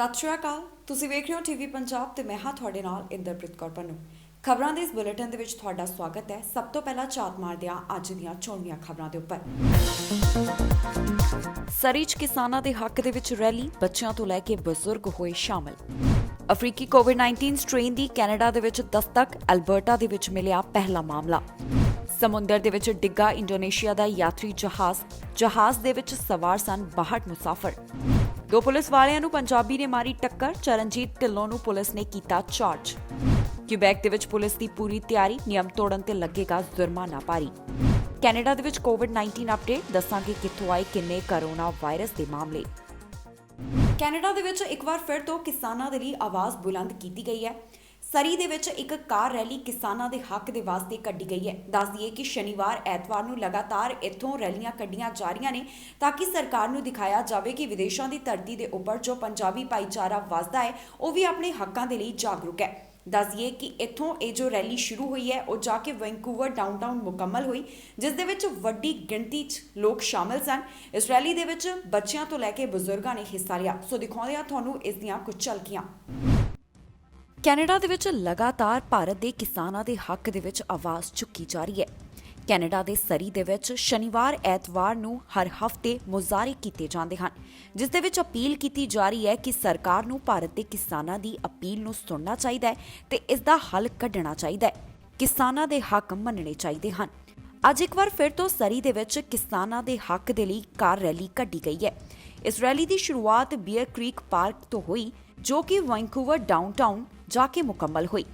ਸਤਿ ਸ਼੍ਰੀ ਅਕਾਲ। ਤੁਸੀਂ ਵੇਖ ਰਹੇ ਹੋ ਟੀਵੀ ਪੰਜਾਬ ਤੇ ਮੈਂ ਹਾਂ ਤੁਹਾਡੇ ਨਾਲ ਇੰਦਰਪ੍ਰੀਤ ਕੌਰ ਪੰਨੂ। ਖਬਰਾਂ ਦੇ ਇਸ ਬੁਲੇਟਿਨ ਦੇ ਵਿੱਚ ਤੁਹਾਡਾ ਸਵਾਗਤ ਹੈ। ਸਭ ਤੋਂ ਪਹਿਲਾਂ ਝਾਤ ਮਾਰਦੇ ਹਾਂ ਅੱਜ ਦੀਆਂ ਚੋਣਵੀਆਂ ਖਬਰਾਂ ਦੇ ਉੱਪਰ। ਸਰੀ 'ਚ ਕਿਸਾਨਾਂ ਦੇ ਹੱਕ ਦੇ ਵਿੱਚ ਰੈਲੀ, ਬੱਚਿਆਂ ਤੋਂ ਲੈ ਕੇ ਬਜ਼ੁਰਗ ਹੋਏ ਸ਼ਾਮਲ। ਅਫਰੀਕੀ ਕੋਵਿਡ-19 ਸਟ੍ਰੇਨ ਦੀ ਕੈਨੇਡਾ ਦੇ ਵਿੱਚ ਦਸਤਕ, ਅਲਬਰਟਾ ਦੇ ਵਿੱਚ ਮਿਲਿਆ ਪਹਿਲਾ ਮਾਮਲਾ। ਸਮੁੰਦਰ ਦੇ ਵਿੱਚ ਡਿੱਗਾ ਇੰਡੋਨੇਸ਼ੀਆ ਦਾ ਯਾਤਰੀ ਜਹਾਜ਼ ਦੇ ਵਿੱਚ ਸਵਾਰ ਸਨ 62 ਮੁਸਾਫਰ। ਦੋ ਪੁਲਿਸ ਵਾਲਿਆਂ ਨੂੰ ਪੰਜਾਬੀ ਨੇ ਮਾਰੀ ਟੱਕਰ, ਚਰਨਜੀਤ ਢਿੱਲੋਂ ਨੂੰ ਪੁਲਿਸ ਨੇ ਕੀਤਾ ਚਾਰਜ। ਕਿਊਬੈਕ ਦੇ ਵਿੱਚ ਪੁਲਿਸ ਦੀ ਪੂਰੀ ਤਿਆਰੀ, ਨਿਯਮ ਤੋੜਨ ਤੇ ਲੱਗੇਗਾ ਜੁਰਮਾਨਾ ਭਾਰੀ। ਕੈਨੇਡਾ ਦੇ ਵਿੱਚ ਕੋਵਿਡ-19 ਅਪਡੇਟ, ਦੱਸਾਂਗੇ ਕਿੱਥੋਂ ਆਏ ਕਿੰਨੇ ਕਰੋਨਾ ਵਾਇਰਸ ਦੇ ਮਾਮਲੇ। ਕੈਨੇਡਾ ਦੇ ਵਿੱਚ ਇੱਕ ਵਾਰ ਫਿਰ ਤੋਂ ਕਿਸਾਨਾਂ ਦੇ ਲਈ ਆਵਾਜ਼ ਬੁਲੰਦ ਕੀਤੀ ਗਈ ਹੈ। ਸਰੀ ਦੇ ਵਿੱਚ ਇੱਕ ਕਾਰ ਰੈਲੀ ਕਿਸਾਨਾਂ ਦੇ ਹੱਕ ਦੇ ਵਾਸਤੇ ਕੱਢੀ ਗਈ ਹੈ। ਦੱਸ ਦਈਏ ਕਿ ਸ਼ਨੀਵਾਰ ਐਤਵਾਰ ਨੂੰ ਲਗਾਤਾਰ ਇੱਥੋਂ ਰੈਲੀਆਂ ਕੱਢੀਆਂ ਜਾ ਰਹੀਆਂ ਨੇ ਤਾਂ ਕਿ ਸਰਕਾਰ ਨੂੰ ਦਿਖਾਇਆ ਜਾਵੇ ਕਿ ਵਿਦੇਸ਼ਾਂ ਦੀ ਧਰਤੀ ਦੇ ਉੱਪਰ ਜੋ ਪੰਜਾਬੀ ਭਾਈਚਾਰਾ ਵਸਦਾ ਹੈ ਉਹ ਵੀ ਆਪਣੇ ਹੱਕਾਂ ਦੇ ਲਈ ਜਾਗਰੂਕ ਹੈ। ਦੱਸ ਦਈਏ ਕਿ ਇੱਥੋਂ ਇਹ ਜੋ ਰੈਲੀ ਸ਼ੁਰੂ ਹੋਈ ਹੈ ਉਹ ਜਾ ਕੇ ਵੈਂਕੂਵਰ ਡਾਊਨਟਾਊਨ ਮੁਕੰਮਲ ਹੋਈ, ਜਿਸ ਦੇ ਵਿੱਚ ਵੱਡੀ ਗਿਣਤੀ 'ਚ ਲੋਕ ਸ਼ਾਮਲ ਸਨ। ਇਸ ਰੈਲੀ ਦੇ ਵਿੱਚ ਬੱਚਿਆਂ ਤੋਂ ਲੈ ਕੇ ਬਜ਼ੁਰਗਾਂ ਨੇ ਹਿੱਸਾ ਲਿਆ। ਸੋ ਦਿਖਾਉਂਦੇ ਹਾਂ ਤੁਹਾਨੂੰ ਇਸ ਦੀਆਂ ਕੁਝ ਝਲਕੀਆਂ। ਕੈਨੇਡਾ ਦੇ ਵਿੱਚ ਲਗਾਤਾਰ ਭਾਰਤ ਦੇ ਕਿਸਾਨਾਂ ਦੇ ਹੱਕ ਦੇ ਵਿੱਚ ਆਵਾਜ਼ ਚੁੱਕੀ ਜਾ ਰਹੀ ਹੈ। ਕੈਨੇਡਾ ਦੇ ਸਰੀ ਦੇ ਵਿੱਚ ਸ਼ਨੀਵਾਰ ਐਤਵਾਰ ਨੂੰ ਹਰ ਹਫ਼ਤੇ ਮੁਜ਼ਾਹਰੇ ਕੀਤੇ ਜਾਂਦੇ ਹਨ, ਜਿਸ ਦੇ ਵਿੱਚ ਅਪੀਲ ਕੀਤੀ ਜਾ ਰਹੀ ਹੈ ਕਿ ਸਰਕਾਰ ਨੂੰ ਭਾਰਤ ਦੇ ਕਿਸਾਨਾਂ ਦੀ ਅਪੀਲ ਨੂੰ ਸੁਣਨਾ ਚਾਹੀਦਾ ਹੈ ਤੇ ਇਸ ਦਾ ਹੱਲ ਕੱਢਣਾ ਚਾਹੀਦਾ ਹੈ। ਕਿਸਾਨਾਂ ਦੇ ਹੱਕ ਮੰਨਣੇ ਚਾਹੀਦੇ ਹਨ। ਅੱਜ ਇੱਕ ਵਾਰ ਫਿਰ ਤੋਂ ਸਰੀ ਦੇ ਵਿੱਚ ਕਿਸਾਨਾਂ ਦੇ ਹੱਕ ਦੇ ਲਈ ਕਾਰ ਰੈਲੀ ਕੱਢੀ ਗਈ ਹੈ। ਇਸ ਰੈਲੀ ਦੀ ਸ਼ੁਰੂਆਤ ਬੀਅਰ ਕ੍ਰੀਕ ਪਾਰਕ ਤੋਂ ਹੋਈ, ਜੋ ਕਿ ਵੈਂਕੂਵਰ ਡਾਊਨਟਾਊਨ ਜਾ ਕੇ ਮੁਕੰਮਲ ਹੋਈ।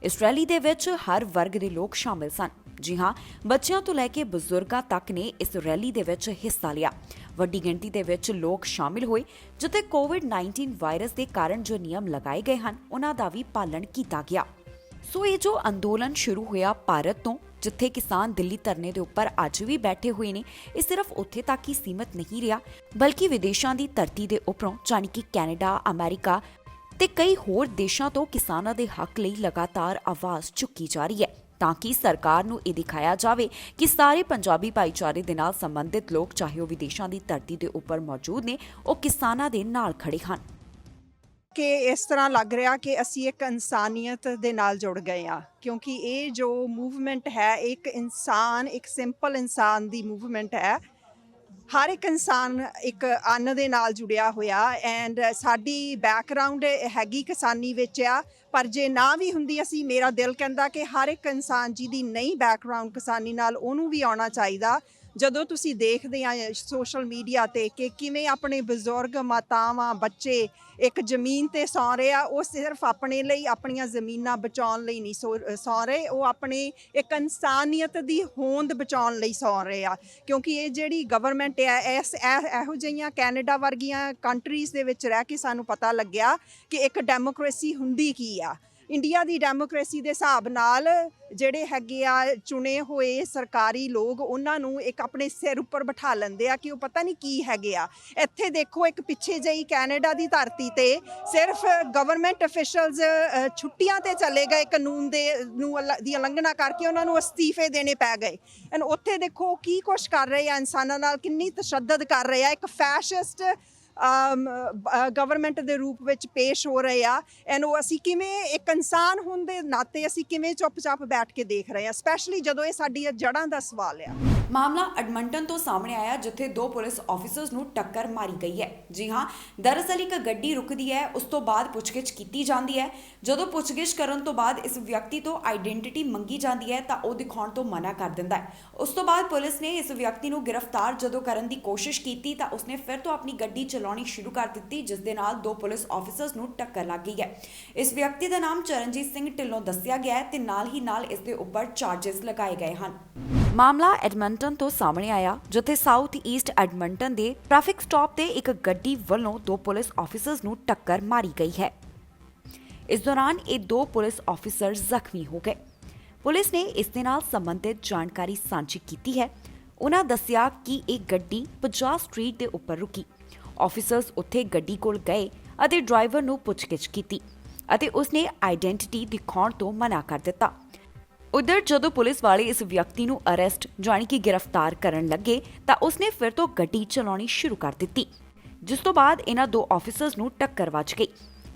ਇਸ ਰੈਲੀ ਦੇ ਵਿੱਚ ਹਰ ਵਰਗ ਦੇ ਲੋਕ ਸ਼ਾਮਲ ਸਨ। ਜੀ ਹਾਂ, ਬੱਚਿਆਂ ਤੋਂ ਲੈ ਕੇ ਬਜ਼ੁਰਗਾਂ ਤੱਕ ਨੇ ਇਸ ਰੈਲੀ ਦੇ ਵਿੱਚ ਹਿੱਸਾ ਲਿਆ। ਵੱਡੀ ਗਿਣਤੀ ਦੇ ਵਿੱਚ ਲੋਕ ਸ਼ਾਮਿਲ ਹੋਏ, ਜਿੱਥੇ ਕੋਵਿਡ-19 ਵਾਇਰਸ ਦੇ ਕਾਰਨ ਜੋ ਨਿਯਮ ਲਗਾਏ ਗਏ ਹਨ ਉਹਨਾਂ ਦਾ ਵੀ ਪਾਲਣ ਕੀਤਾ ਗਿਆ। ਸੋ ਇਹ ਜੋ ਅੰਦੋਲਨ ਸ਼ੁਰੂ ਹੋਇਆ ਭਾਰਤ ਤੋਂ, ਜਿੱਥੇ ਕਿਸਾਨ ਦਿੱਲੀ ਧਰਨੇ ਦੇ ਉੱਪਰ ਅੱਜ ਵੀ ਬੈਠੇ ਹੋਏ ਨੇ, ਇਹ ਸਿਰਫ ਉੱਥੇ ਤੱਕ ਹੀ ਸੀਮਤ ਨਹੀਂ ਰਿਹਾ, ਬਲਕਿ ਵਿਦੇਸ਼ਾਂ ਦੀ ਧਰਤੀ ਦੇ ਉੱਪਰੋਂ ਜਾਣੀ ਕਿ ਕੈਨੇਡਾ, ਅਮਰੀਕਾ ਤੇ ਕਈ ਹੋਰ ਦੇਸ਼ਾਂ ਤੋਂ ਕਿਸਾਨਾਂ ਦੇ ਹੱਕ ਲਈ ਲਗਾਤਾਰ ਆਵਾਜ਼ ਚੁੱਕੀ ਜਾ ਰਹੀ ਹੈ ਤਾਂ ਕਿ ਸਰਕਾਰ ਨੂੰ ਇਹ ਦਿਖਾਇਆ ਜਾਵੇ ਕਿ ਸਾਰੇ ਪੰਜਾਬੀ ਭਾਈਚਾਰੇ ਦੇ ਨਾਲ ਸੰਬੰਧਿਤ ਲੋਕ, ਚਾਹੇ ਉਹ ਵਿਦੇਸ਼ਾਂ ਦੀ ਧਰਤੀ ਦੇ ਉੱਪਰ ਮੌਜੂਦ ਨੇ, ਉਹ ਕਿਸਾਨਾਂ ਦੇ ਨਾਲ ਖੜੇ ਹਨ। ਕਿ ਇਸ ਤਰ੍ਹਾਂ ਲੱਗ ਰਿਹਾ ਕਿ ਅਸੀਂ ਇੱਕ ਇਨਸਾਨੀਅਤ ਦੇ ਨਾਲ ਜੁੜ ਗਏ ਹਾਂ, ਕਿਉਂਕਿ ਇਹ ਜੋ ਮੂਵਮੈਂਟ ਹੈ ਇੱਕ ਇਨਸਾਨ, ਇੱਕ ਸਿੰਪਲ ਇਨਸਾਨ ਦੀ ਮੂਵਮੈਂਟ ਹੈ। ਹਰ ਇੱਕ ਇਨਸਾਨ ਇੱਕ ਅੰਨ ਦੇ ਨਾਲ ਜੁੜਿਆ ਹੋਇਆ ਐਂਡ ਸਾਡੀ ਬੈਕਗਰਾਊਂਡ ਹੈਗੀ ਕਿਸਾਨੀ ਵਿੱਚ ਆ, ਪਰ ਜੇ ਨਾ ਵੀ ਹੁੰਦੀ ਅਸੀਂ, ਮੇਰਾ ਦਿਲ ਕਹਿੰਦਾ ਕਿ ਹਰ ਇੱਕ ਇਨਸਾਨ ਜਿਹਦੀ ਨਹੀਂ ਬੈਕਗਰਾਊਂਡ ਕਿਸਾਨੀ ਨਾਲ, ਉਹਨੂੰ ਵੀ ਆਉਣਾ ਚਾਹੀਦਾ। ਜਦੋਂ ਤੁਸੀਂ ਦੇਖਦੇ ਆ ਸੋਸ਼ਲ ਮੀਡੀਆ ਤੇ ਕਿ ਕਿਵੇਂ ਆਪਣੇ ਬਜ਼ੁਰਗ, ਮਾਤਾਵਾਂ, ਬੱਚੇ ਇੱਕ ਜ਼ਮੀਨ ਤੇ ਸੌਂ ਰਹੇ ਆ, ਉਹ ਸਿਰਫ ਆਪਣੇ ਲਈ, ਆਪਣੀਆਂ ਜ਼ਮੀਨਾਂ ਬਚਾਉਣ ਲਈ ਨਹੀਂ ਸੌਂ ਰਹੇ, ਉਹ ਆਪਣੀ ਇੱਕ ਇਨਸਾਨੀਅਤ ਦੀ ਹੋਂਦ ਬਚਾਉਣ ਲਈ ਸੌਂ ਰਹੇ ਆ। ਕਿਉਂਕਿ ਇਹ ਜਿਹੜੀ ਗਵਰਨਮੈਂਟ ਹੈ, ਇਹੋ ਜਿਹੀਆਂ ਕੈਨੇਡਾ ਵਰਗੀਆਂ ਕੰਟਰੀਜ਼ ਦੇ ਵਿੱਚ ਰਹਿ ਕੇ ਸਾਨੂੰ ਪਤਾ ਲੱਗਿਆ ਕਿ ਇੱਕ ਡੈਮੋਕ੍ਰੇਸੀ ਹੁੰਦੀ ਕੀ ਆ। ਇੰਡੀਆ ਦੀ ਡੈਮੋਕ੍ਰੇਸੀ ਦੇ ਹਿਸਾਬ ਨਾਲ ਜਿਹੜੇ ਹੈਗੇ ਆ ਚੁਣੇ ਹੋਏ ਸਰਕਾਰੀ ਲੋਕ, ਉਹਨਾਂ ਨੂੰ ਇੱਕ ਆਪਣੇ ਸਿਰ ਉੱਪਰ ਬਿਠਾ ਲੈਂਦੇ ਆ ਕਿ ਉਹ ਪਤਾ ਨਹੀਂ ਕੀ ਹੈਗੇ ਆ। ਇੱਥੇ ਦੇਖੋ, ਇੱਕ ਪਿੱਛੇ ਜਿਹੀ ਕੈਨੇਡਾ ਦੀ ਧਰਤੀ ਤੇ ਸਿਰਫ ਗਵਰਨਮੈਂਟ ਅਫੀਸ਼ਲਸ ਛੁੱਟੀਆਂ ਤੇ ਚਲੇ ਗਏ, ਕਾਨੂੰਨ ਦੀ ਉਲੰਘਣਾ ਕਰਕੇ ਉਹਨਾਂ ਨੂੰ ਅਸਤੀਫੇ ਦੇਣੇ ਪੈ ਗਏ। ਐਂਡ ਉੱਥੇ ਦੇਖੋ ਕੀ ਕੁਛ ਕਰ ਰਹੇ ਆ ਇਨਸਾਨਾਂ ਨਾਲ, ਕਿੰਨੀ ਤਸ਼ੱਦਦ ਕਰ ਰਹੇ ਆ, ਇੱਕ ਫੈਸ਼ਿਸਟ ਗਵਰਨਮੈਂਟ ਦੇ ਰੂਪ ਵਿੱਚ ਪੇਸ਼ ਹੋ ਰਹੇ ਆ। ਇਹਨੂੰ ਅਸੀਂ ਕਿਵੇਂ, ਇੱਕ ਇਨਸਾਨ ਹੋਣ ਦੇ ਨਾਤੇ ਅਸੀਂ ਕਿਵੇਂ ਚੁੱਪ-ਚਾਪ ਬੈਠ ਕੇ ਦੇਖ ਰਹੇ ਆ, ਸਪੈਸ਼ਲੀ ਜਦੋਂ ਇਹ ਸਾਡੀ ਜੜ੍ਹਾਂ ਦਾ ਸਵਾਲ ਆ। ਮਾਮਲਾ ਐਡਮੰਟਨ ਤੋਂ ਸਾਹਮਣੇ ਆਇਆ, ਜਿੱਥੇ ਦੋ ਪੁਲਿਸ ਆਫੀਸਰਸ ਨੂੰ ਟੱਕਰ ਮਾਰੀ ਗਈ ਹੈ। ਜੀ ਹਾਂ, ਦਰਅਸਲ ਇੱਕ ਗੱਡੀ ਰੁਕਦੀ ਹੈ, ਉਸ ਤੋਂ ਬਾਅਦ ਪੁੱਛਗਿੱਛ ਕੀਤੀ ਜਾਂਦੀ ਹੈ। ਜਦੋਂ ਪੁੱਛਗਿੱਛ ਕਰਨ ਤੋਂ ਬਾਅਦ ਇਸ ਵਿਅਕਤੀ ਤੋਂ ਆਈਡੈਂਟੀਟੀ ਮੰਗੀ ਜਾਂਦੀ ਹੈ ਤਾਂ ਉਹ ਦਿਖਾਉਣ ਤੋਂ ਮਨਾ ਕਰ ਦਿੰਦਾ ਹੈ। ਉਸ ਤੋਂ ਬਾਅਦ ਪੁਲਿਸ ਨੇ ਇਸ ਵਿਅਕਤੀ ਨੂੰ ਗ੍ਰਿਫਤਾਰ ਜਦੋਂ ਕਰਨ ਦੀ ਕੋਸ਼ਿਸ਼ ਕੀਤੀ ਤਾਂ ਉਸਨੇ ਫਿਰ ਤੋਂ ਆਪਣੀ ਗੱਡੀ ਚਲਾਉਣੀ ਸ਼ੁਰੂ ਕਰ ਦਿੱਤੀ, ਜਿਸ ਦੇ ਨਾਲ ਦੋ ਪੁਲਿਸ ਆਫੀਸਰਸ ਨੂੰ ਟੱਕਰ ਲੱਗ ਗਈ ਹੈ। ਇਸ ਵਿਅਕਤੀ ਦਾ ਨਾਮ ਚਰਨਜੀਤ ਸਿੰਘ ਢਿੱਲੋਂ ਦੱਸਿਆ ਗਿਆ ਹੈ ਤੇ ਨਾਲ ਹੀ ਨਾਲ ਇਸ ਦੇ ਉੱਪਰ ਚਾਰजेस ਲਗਾਏ ਗਏ ਹਨ। ਮਾਮਲਾ ਐਡਮੰਟਨ ਤੋਂ ਸਾਹਮਣੇ ਆਇਆ, ਜਿੱਥੇ ਸਾਊਥ ਈਸਟ ਐਡਮੰਟਨ ਦੇ ਟ੍ਰੈਫਿਕ ਸਟਾਪ ਤੇ ਇੱਕ ਗੱਡੀ ਵੱਲੋਂ ਦੋ ਪੁਲਿਸ ਆਫੀਸਰਸ ਨੂੰ ਟੱਕਰ ਮਾਰੀ ਗਈ ਹੈ। ਇਸ ਦੌਰਾਨ ਇਹ ਦੋ ਪੁਲਿਸ ਆਫੀਸਰ ਜ਼ਖਮੀ ਹੋ ਗਏ। ਪੁਲਿਸ ਨੇ ਇਸ ਦੇ ਨਾਲ ਸੰਬੰਧਿਤ ਜਾਣਕਾਰੀ ਸਾਂਝੀ ਕੀਤੀ ਹੈ। ਉਹਨਾਂ ਦੱਸਿਆ ਕਿ ਇਹ ਗੱਡੀ 50 ਸਟਰੀਟ ਦੇ ਉੱਪਰ ਰੁਕੀ। ਆਫੀਸਰਸ ਉੱਥੇ ਗੱਡੀ ਕੋਲ ਗਏ ਅਤੇ ਡਰਾਈਵਰ ਨੂੰ ਪੁੱਛਗਿੱਛ ਕੀਤੀ ਅਤੇ ਉਸਨੇ ਆਈਡੈਂਟੀਟੀ ਦਿਖਾਉਣ ਤੋਂ ਮਨਾ ਕਰ ਦਿੱਤਾ। ਉਧਰ ਜਦੋਂ ਪੁਲਿਸ ਵਾਲੇ ਇਸ ਵਿਅਕਤੀ ਨੂੰ ਅਰੈਸਟ ਜਾਣੀ ਕਿ ਗ੍ਰਿਫਤਾਰ ਕਰਨ ਲੱਗੇ ਤਾਂ ਉਸਨੇ ਫਿਰ ਤੋਂ ਗੱਡੀ ਚਲਾਉਣੀ ਸ਼ੁਰੂ ਕਰ ਦਿੱਤੀ। ਜਿਸ ਤੋਂ ਬਾਅਦ ਇਹਨਾਂ ਦੋ ਆਫੀਸਰਸ ਨੂੰ ਟੱਕਰ ਵੱਜ ਗਈ।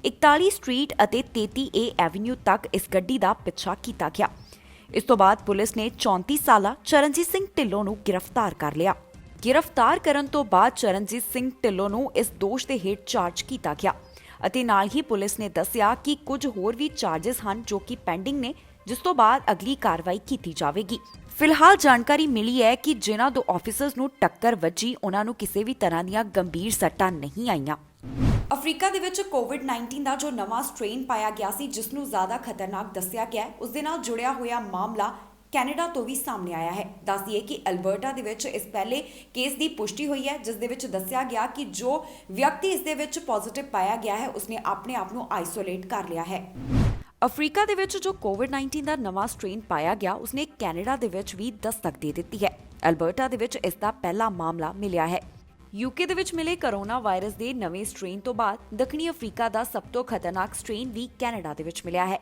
41 ਸਟਰੀਟ ਅਤੇ 33A ਐਵਨਿਊ ਤੱਕ ਇਸ ਗੱਡੀ ਦਾ ਪਿੱਛਾ ਕੀਤਾ ਗਿਆ। ਇਸ ਤੋਂ ਬਾਅਦ ਪੁਲਿਸ ਨੇ 34 ਸਾਲਾ ਚਰਨਜੀਤ ਸਿੰਘ ਢਿੱਲੋਂ ਨੂੰ ਗ੍ਰਿਫਤਾਰ ਕਰ ਲਿਆ। ਗ੍ਰਿਫਤਾਰ ਕਰਨ ਤੋਂ ਬਾਅਦ ਚਰਨਜੀਤ ਸਿੰਘ ਢਿੱਲੋਂ ਨੂੰ ਇਸ ਦੋਸ਼ ਦੇ ਹੇਠ ਚਾਰਜ ਕੀਤਾ ਗਿਆ ਅਤੇ ਨਾਲ ਹੀ ਪੁਲਿਸ ਨੇ ਦੱਸਿਆ ਕਿ ਕੁਝ ਹੋਰ ਵੀ ਚਾਰजेस ਹਨ ਜੋ ਕਿ ਪੈਂਡਿੰਗ ਨੇ, ਜਿਸ ਤੋਂ ਬਾਅਦ ਅਗਲੀ ਕਾਰਵਾਈ ਕੀਤੀ ਜਾਵੇਗੀ। ਫਿਲਹਾਲ ਜਾਣਕਾਰੀ ਮਿਲੀ ਹੈ ਕਿ ਜਿਨ੍ਹਾਂ ਦੋ ਆਫੀਸਰਸ ਨੂੰ ਟੱਕਰ ਵੱਜੀ ਉਹਨਾਂ ਨੂੰ ਕਿਸੇ ਵੀ ਤਰ੍ਹਾਂ ਦੀਆਂ ਗੰਭੀਰ ਸੱਟਾਂ ਨਹੀਂ ਆਈਆਂ। ਅਫਰੀਕਾ ਦੇ ਵਿੱਚ ਕੋਵਿਡ-19 ਦਾ ਜੋ ਨਵਾਂ ਸਟ੍ਰੇਨ ਪਾਇਆ ਗਿਆ ਸੀ, ਜਿਸ ਨੂੰ ਜ਼ਿਆਦਾ ਖਤਰਨਾਕ ਦੱਸਿਆ ਗਿਆ ਹੈ, ਉਸ ਦੇ ਨਾਲ ਜੁੜਿਆ ਹੋਇਆ ਮਾਮਲਾ ਕੈਨੇਡਾ ਤੋਂ ਵੀ ਸਾਹਮਣੇ ਆਇਆ ਹੈ। ਦੱਸ ਦਈਏ ਕਿ ਅਲਬਰਟਾ ਦੇ ਵਿੱਚ ਇਸ ਪਹਿਲੇ ਕੇਸ ਦੀ ਪੁਸ਼ਟੀ ਹੋਈ ਹੈ, ਜਿਸ ਦੇ ਵਿੱਚ ਦੱਸਿਆ ਗਿਆ ਕਿ ਜੋ ਵਿਅਕਤੀ ਇਸ ਦੇ ਵਿੱਚ ਪੋਜ਼ਿਟਿਵ ਪਾਇਆ ਗਿਆ ਹੈ ਉਸਨੇ ਆਪਣੇ ਆਪ ਨੂੰ ਆਈਸੋਲੇਟ ਕਰ ਲਿਆ ਹੈ। ਅਫਰੀਕਾ ਦੇ ਵਿੱਚ ਜੋ ਕੋਵਿਡ-19 ਦਾ ਨਵਾਂ ਸਟ੍ਰੇਨ ਪਾਇਆ ਗਿਆ ਉਸਨੇ ਕੈਨੇਡਾ ਦੇ ਵਿੱਚ ਵੀ ਦਸਤਕ ਦੇ ਦਿੱਤੀ ਹੈ। ਅਲਬਰਟਾ ਦੇ ਵਿੱਚ ਇਸ ਦਾ ਪਹਿਲਾ ਮਾਮਲਾ ਮਿਲਿਆ ਹੈ। ਯੂਕੇ ਦੇ ਵਿੱਚ ਮਿਲੇ ਕਰੋਨਾ ਵਾਇਰਸ ਦੇ ਨਵੇਂ ਸਟ੍ਰੇਨ ਤੋਂ ਬਾਅਦ ਦੱਖਣੀ ਅਫਰੀਕਾ ਦਾ ਸਭ ਤੋਂ ਖਤਰਨਾਕ ਸਟ੍ਰੇਨ ਵੀ ਕੈਨੇਡਾ ਦੇ ਵਿੱਚ ਮਿਲਿਆ ਹੈ।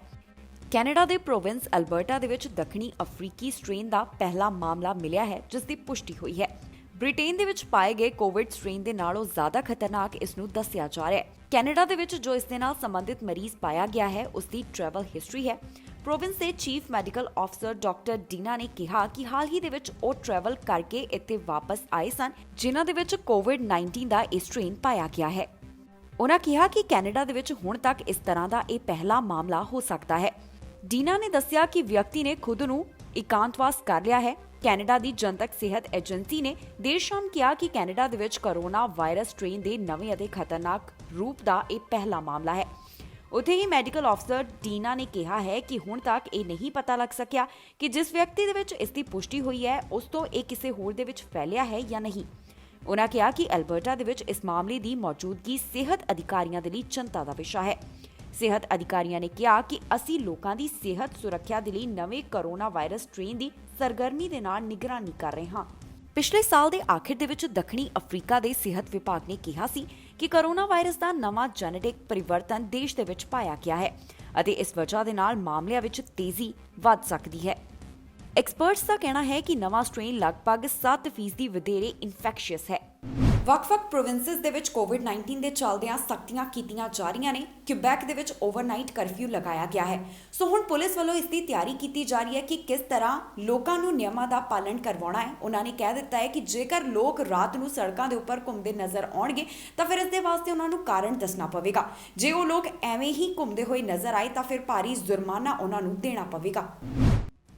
ਕੈਨੇਡਾ ਦੇ ਪ੍ਰੋਵਿੰਸ ਅਲਬਰਟਾ ਦੇ ਵਿੱਚ ਦੱਖਣੀ ਅਫਰੀਕੀ ਸਟ੍ਰੇਨ ਦਾ ਪਹਿਲਾ ਮਾਮਲਾ ਮਿਲਿਆ ਹੈ, ਜਿਸ ਦੀ ਪੁਸ਼ਟੀ ਹੋਈ ਹੈ। ਬ੍ਰਿਟੇਨ ਦੇ ਵਿੱਚ ਪਾਏ ਗਏ ਕੋਵਿਡ ਸਟ੍ਰੇਨ ਦੇ ਨਾਲੋਂ ਜ਼ਿਆਦਾ ਖਤਰਨਾਕ ਇਸ ਨੂੰ ਦੱਸਿਆ ਜਾ ਰਿਹਾ ਹੈ। ਕੈਨੇਡਾ ਦੇ ਵਿੱਚ ਜੋ ਇਸ ਦੇ ਨਾਲ ਸੰਬੰਧਿਤ ਮਰੀਜ਼ ਪਾਇਆ ਗਿਆ ਹੈ ਉਸ ਦੀ ਟਰੈਵਲ ਹਿਸਟਰੀ ਹੈ। ਪ੍ਰੋਵਿੰਸ ਦੇ ਚੀਫ ਮੈਡੀਕਲ ਆਫਸਰ ਡਾਕਟਰ ਡੀਨਾ ਨੇ ਕਿਹਾ ਕਿ ਹਾਲ ਹੀ ਦੇ ਵਿੱਚ ਉਹ ਟਰੈਵਲ ਕਰਕੇ ਇੱਥੇ ਵਾਪਸ ਆਏ ਸਨ, ਜਿਨ੍ਹਾਂ ਦੇ ਵਿੱਚ ਕੋਵਿਡ-19 ਦਾ ਇਹ ਸਟ੍ਰੇਨ ਪਾਇਆ ਗਿਆ ਹੈ। ਉਹਨਾਂ ਕਿਹਾ ਕਿ ਕੈਨੇਡਾ ਦੇ ਵਿੱਚ ਹੁਣ ਤੱਕ ਇਸ ਤਰ੍ਹਾਂ ਦਾ ਇਹ ਪਹਿਲਾ ਮਾਮਲਾ ਹੋ ਸਕਦਾ ਹੈ। ਡੀਨਾ ਨੇ ਦੱਸਿਆ ਕਿ ਵਿਅਕਤੀ ਨੇ ਖੁਦ ਨੂੰ ਇਕਾਂਤਵਾਸ ਕਰ ਲਿਆ ਹੈ। ਕੈਨੇਡਾ ਦੀ ਜਨਤਕ ਸਿਹਤ ਏਜੰਸੀ ਨੇ ਦੇਰ ਸ਼ਾਮ ਕਿਹਾ ਕਿ ਕੈਨੇਡਾ ਦੇ ਵਿੱਚ ਕੋਰੋਨਾ ਵਾਇਰਸ ਸਟ੍ਰੇਨ ਦੇ ਨਵੇਂ ਅਤੇ ਖਤਰਨਾਕ ਰੂਪ ਦਾ ਇਹ ਪਹਿਲਾ ਮਾਮਲਾ ਹੈ। ਉੱਥੇ ਹੀ ਮੈਡੀਕਲ ਆਫਸਰ ਡੀਨਾ ਨੇ ਕਿਹਾ ਹੈ ਕਿ ਹੁਣ ਤੱਕ ਇਹ ਨਹੀਂ ਪਤਾ ਲੱਗ ਸਕਿਆ ਕਿ ਜਿਸ ਵਿਅਕਤੀ ਦੇ ਵਿੱਚ ਇਸ ਦੀ ਪੁਸ਼ਟੀ ਹੋਈ ਹੈ ਉਸ ਤੋਂ ਇਹ ਕਿਸੇ ਹੋਰ ਦੇ ਵਿੱਚ ਫੈਲਿਆ ਹੈ ਜਾਂ ਨਹੀਂ। ਉਨ੍ਹਾਂ ਕਿਹਾ ਕਿ ਅਲਬਰਟਾ ਦੇ ਵਿੱਚ ਇਸ ਮਾਮਲੇ ਦੀ ਮੌਜੂਦਗੀ ਸਿਹਤ ਅਧਿਕਾਰੀਆਂ ਦੇ ਲਈ ਚਿੰਤਾ ਦਾ ਵਿਸ਼ਾ ਹੈ। ਸਿਹਤ ਅਧਿਕਾਰੀਆਂ ਨੇ ਕਿਹਾ ਕਿ ਅਸੀਂ ਲੋਕਾਂ ਦੀ ਸਿਹਤ ਸੁਰੱਖਿਆ ਦੇ ਲਈ ਨਵੇਂ ਕੋਰੋਨਾ ਵਾਇਰਸ ਸਟ੍ਰੇਨ ਦੀ ਸਰਗਰਮੀ ਦੇ ਨਾਲ ਨਿਗਰਾਨੀ ਕਰ ਰਹੇ ਹਾਂ। ਪਿਛਲੇ ਸਾਲ ਦੇ ਆਖਿਰ ਦੇ ਵਿੱਚ ਦੱਖਣੀ ਅਫਰੀਕਾ ਦੇ ਸਿਹਤ ਵਿਭਾਗ ਨੇ ਕਿਹਾ ਸੀ ਕਿ ਕੋਰੋਨਾ ਵਾਇਰਸ ਦਾ ਨਵਾਂ ਜੈਨੇਟਿਕ ਪਰਿਵਰਤਨ ਦੇਸ਼ ਦੇ ਵਿੱਚ ਪਾਇਆ ਗਿਆ ਹੈ ਅਤੇ ਇਸ ਵਜ੍ਹਾ ਦੇ ਨਾਲ ਮਾਮਲਿਆਂ ਵਿੱਚ ਤੇਜ਼ੀ ਵੱਧ ਸਕਦੀ ਹੈ। ਐਕਸਪਰਟਸ ਦਾ ਕਹਿਣਾ ਹੈ ਕਿ ਨਵਾਂ ਸਟ੍ਰੇਨ ਲਗਭਗ 7% ਵਧੇਰੇ ਇਨਫੈਕਸ਼ੀਅਸ ਹੈ। ਵੱਖ-ਵੱਖ ਪ੍ਰੋਵਿੰਸਸ ਦੇ ਵਿੱਚ ਕੋਵਿਡ-19 ਦੇ ਚੱਲਦਿਆਂ ਸਖਤੀਆਂ ਕੀਤੀਆਂ ਜਾ ਰਹੀਆਂ ਨੇ। ਕਿਊਬੈਕ ਦੇ ਵਿੱਚ ਓਵਰਨਾਈਟ ਕਰਫਿਊ ਲਗਾਇਆ ਗਿਆ ਹੈ। ਸੋ ਹੁਣ ਪੁਲਿਸ ਵੱਲੋਂ ਇਸ ਦੀ ਤਿਆਰੀ ਕੀਤੀ ਜਾ ਰਹੀ ਹੈ ਕਿ ਕਿਸ ਤਰ੍ਹਾਂ ਲੋਕਾਂ ਨੂੰ ਨਿਯਮਾਂ ਦਾ ਪਾਲਣ ਕਰਵਾਉਣਾ ਹੈ। ਉਹਨਾਂ ਨੇ ਕਹਿ ਦਿੱਤਾ ਹੈ ਕਿ ਜੇਕਰ ਲੋਕ ਰਾਤ ਨੂੰ ਸੜਕਾਂ ਦੇ ਉੱਪਰ ਘੁੰਮਦੇ ਨਜ਼ਰ ਆਉਣਗੇ ਤਾਂ ਫਿਰ ਇਸ ਦੇ ਵਾਸਤੇ ਉਹਨਾਂ ਨੂੰ ਕਾਰਨ ਦੱਸਣਾ ਪਵੇਗਾ। ਜੇ ਉਹ ਲੋਕ ਐਵੇਂ ਹੀ ਘੁੰਮਦੇ ਹੋਏ ਨਜ਼ਰ ਆਏ ਤਾਂ ਫਿਰ ਭਾਰੀ ਜੁਰਮਾਨਾ ਉਹਨਾਂ ਨੂੰ ਦੇਣਾ ਪਵੇਗਾ।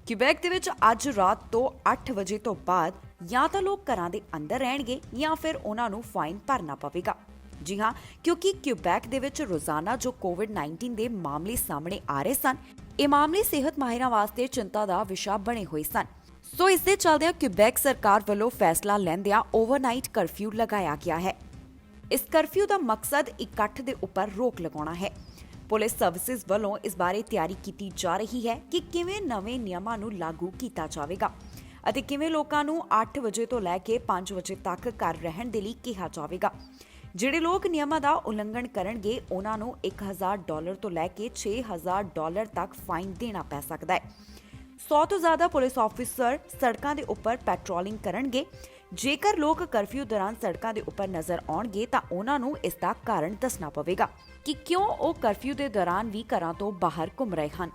ਕਿਊਬੈਕ ਦੇ ਵਿੱਚ ਅੱਜ ਰਾਤ ਤੋਂ 8 ਵਜੇ ਤੋਂ ਬਾਅਦ ਜਾਂ ਤਾਂ ਲੋਕ ਘਰਾਂ ਦੇ ਅੰਦਰ ਰਹਿਣਗੇ ਜਾਂ ਫਿਰ ਉਹਨਾਂ ਨੂੰ ਫਾਈਨ ਭਰਨਾ ਪਵੇਗਾ। ਜੀ ਹਾਂ, ਕਿਉਂਕਿ ਕਿਊਬੈਕ ਦੇ ਵਿੱਚ ਰੋਜ਼ਾਨਾ ਜੋ ਕੋਵਿਡ-19 ਦੇ ਮਾਮਲੇ ਸਾਹਮਣੇ ਆ ਰਹੇ ਸਨ, ਇਹ ਮਾਮਲੇ ਸਿਹਤ ਮਾਹਿਰਾਂ ਵਾਸਤੇ ਚਿੰਤਾ ਦਾ ਵਿਸ਼ਾ ਬਣੇ ਹੋਏ ਸਨ। ਸੋ ਇਸ ਦੇ ਚੱਲਦਿਆਂ ਕਿਊਬੈਕ ਸਰਕਾਰ ਵੱਲੋਂ ਫੈਸਲਾ ਲੈਂਦਿਆਂ ਓਵਰਨਾਈਟ ਕਰਫਿਊ ਲਗਾਇਆ ਗਿਆ ਹੈ। ਇਸ ਕਰਫਿਊ ਦਾ ਮਕਸਦ ਇਕੱਠ ਦੇ ਉੱਪਰ ਰੋਕ ਲਗਾਉਣਾ ਹੈ। ਪੁਲਿਸ ਸਰਵਿਸਿਜ਼ ਵੱਲੋਂ ਇਸ ਬਾਰੇ ਤਿਆਰੀ ਕੀਤੀ ਜਾ ਰਹੀ ਹੈ ਕਿ ਕਿਵੇਂ ਨਵੇਂ ਨਿਯਮਾਂ ਨੂੰ ਲਾਗੂ ਕੀਤਾ ਜਾਵੇਗਾ ਅਤੇ ਕਿਵੇਂ ਲੋਕਾਂ ਨੂੰ 8 ਵਜੇ ਤੋਂ ਲੈ ਕੇ 5 ਵਜੇ ਤੱਕ ਘਰ ਰਹਿਣ ਦੇ ਲਈ ਕਿਹਾ ਜਾਵੇਗਾ। ਜਿਹੜੇ ਲੋਕ ਨਿਯਮਾਂ ਦਾ ਉਲੰਘਣ ਕਰਨਗੇ ਉਹਨਾਂ ਨੂੰ $1000 ਤੋਂ ਲੈ ਕੇ $6000 ਤੱਕ ਫਾਈਨ ਦੇਣਾ ਪੈ ਸਕਦਾ ਹੈ। 100 ਤੋਂ ਜ਼ਿਆਦਾ ਪੁਲਿਸ ਆਫੀਸਰ ਸੜਕਾਂ ਦੇ ਉੱਪਰ ਪੈਟਰੋਲਿੰਗ ਕਰਨਗੇ। ਜੇਕਰ ਲੋਕ ਕਰਫਿਊ ਦੌਰਾਨ ਸੜਕਾਂ ਦੇ ਉੱਪਰ ਨਜ਼ਰ ਆਉਣਗੇ ਤਾਂ ਉਹਨਾਂ ਨੂੰ ਇਸ ਦਾ ਕਾਰਨ ਦੱਸਣਾ ਪਵੇਗਾ ਕਿ ਕਿਉਂ ਉਹ ਕਰਫਿਊ ਦੇ ਦੌਰਾਨ ਵੀ ਘਰਾਂ ਤੋਂ ਬਾਹਰ ਘੁੰਮ ਰਹੇ ਹਨ।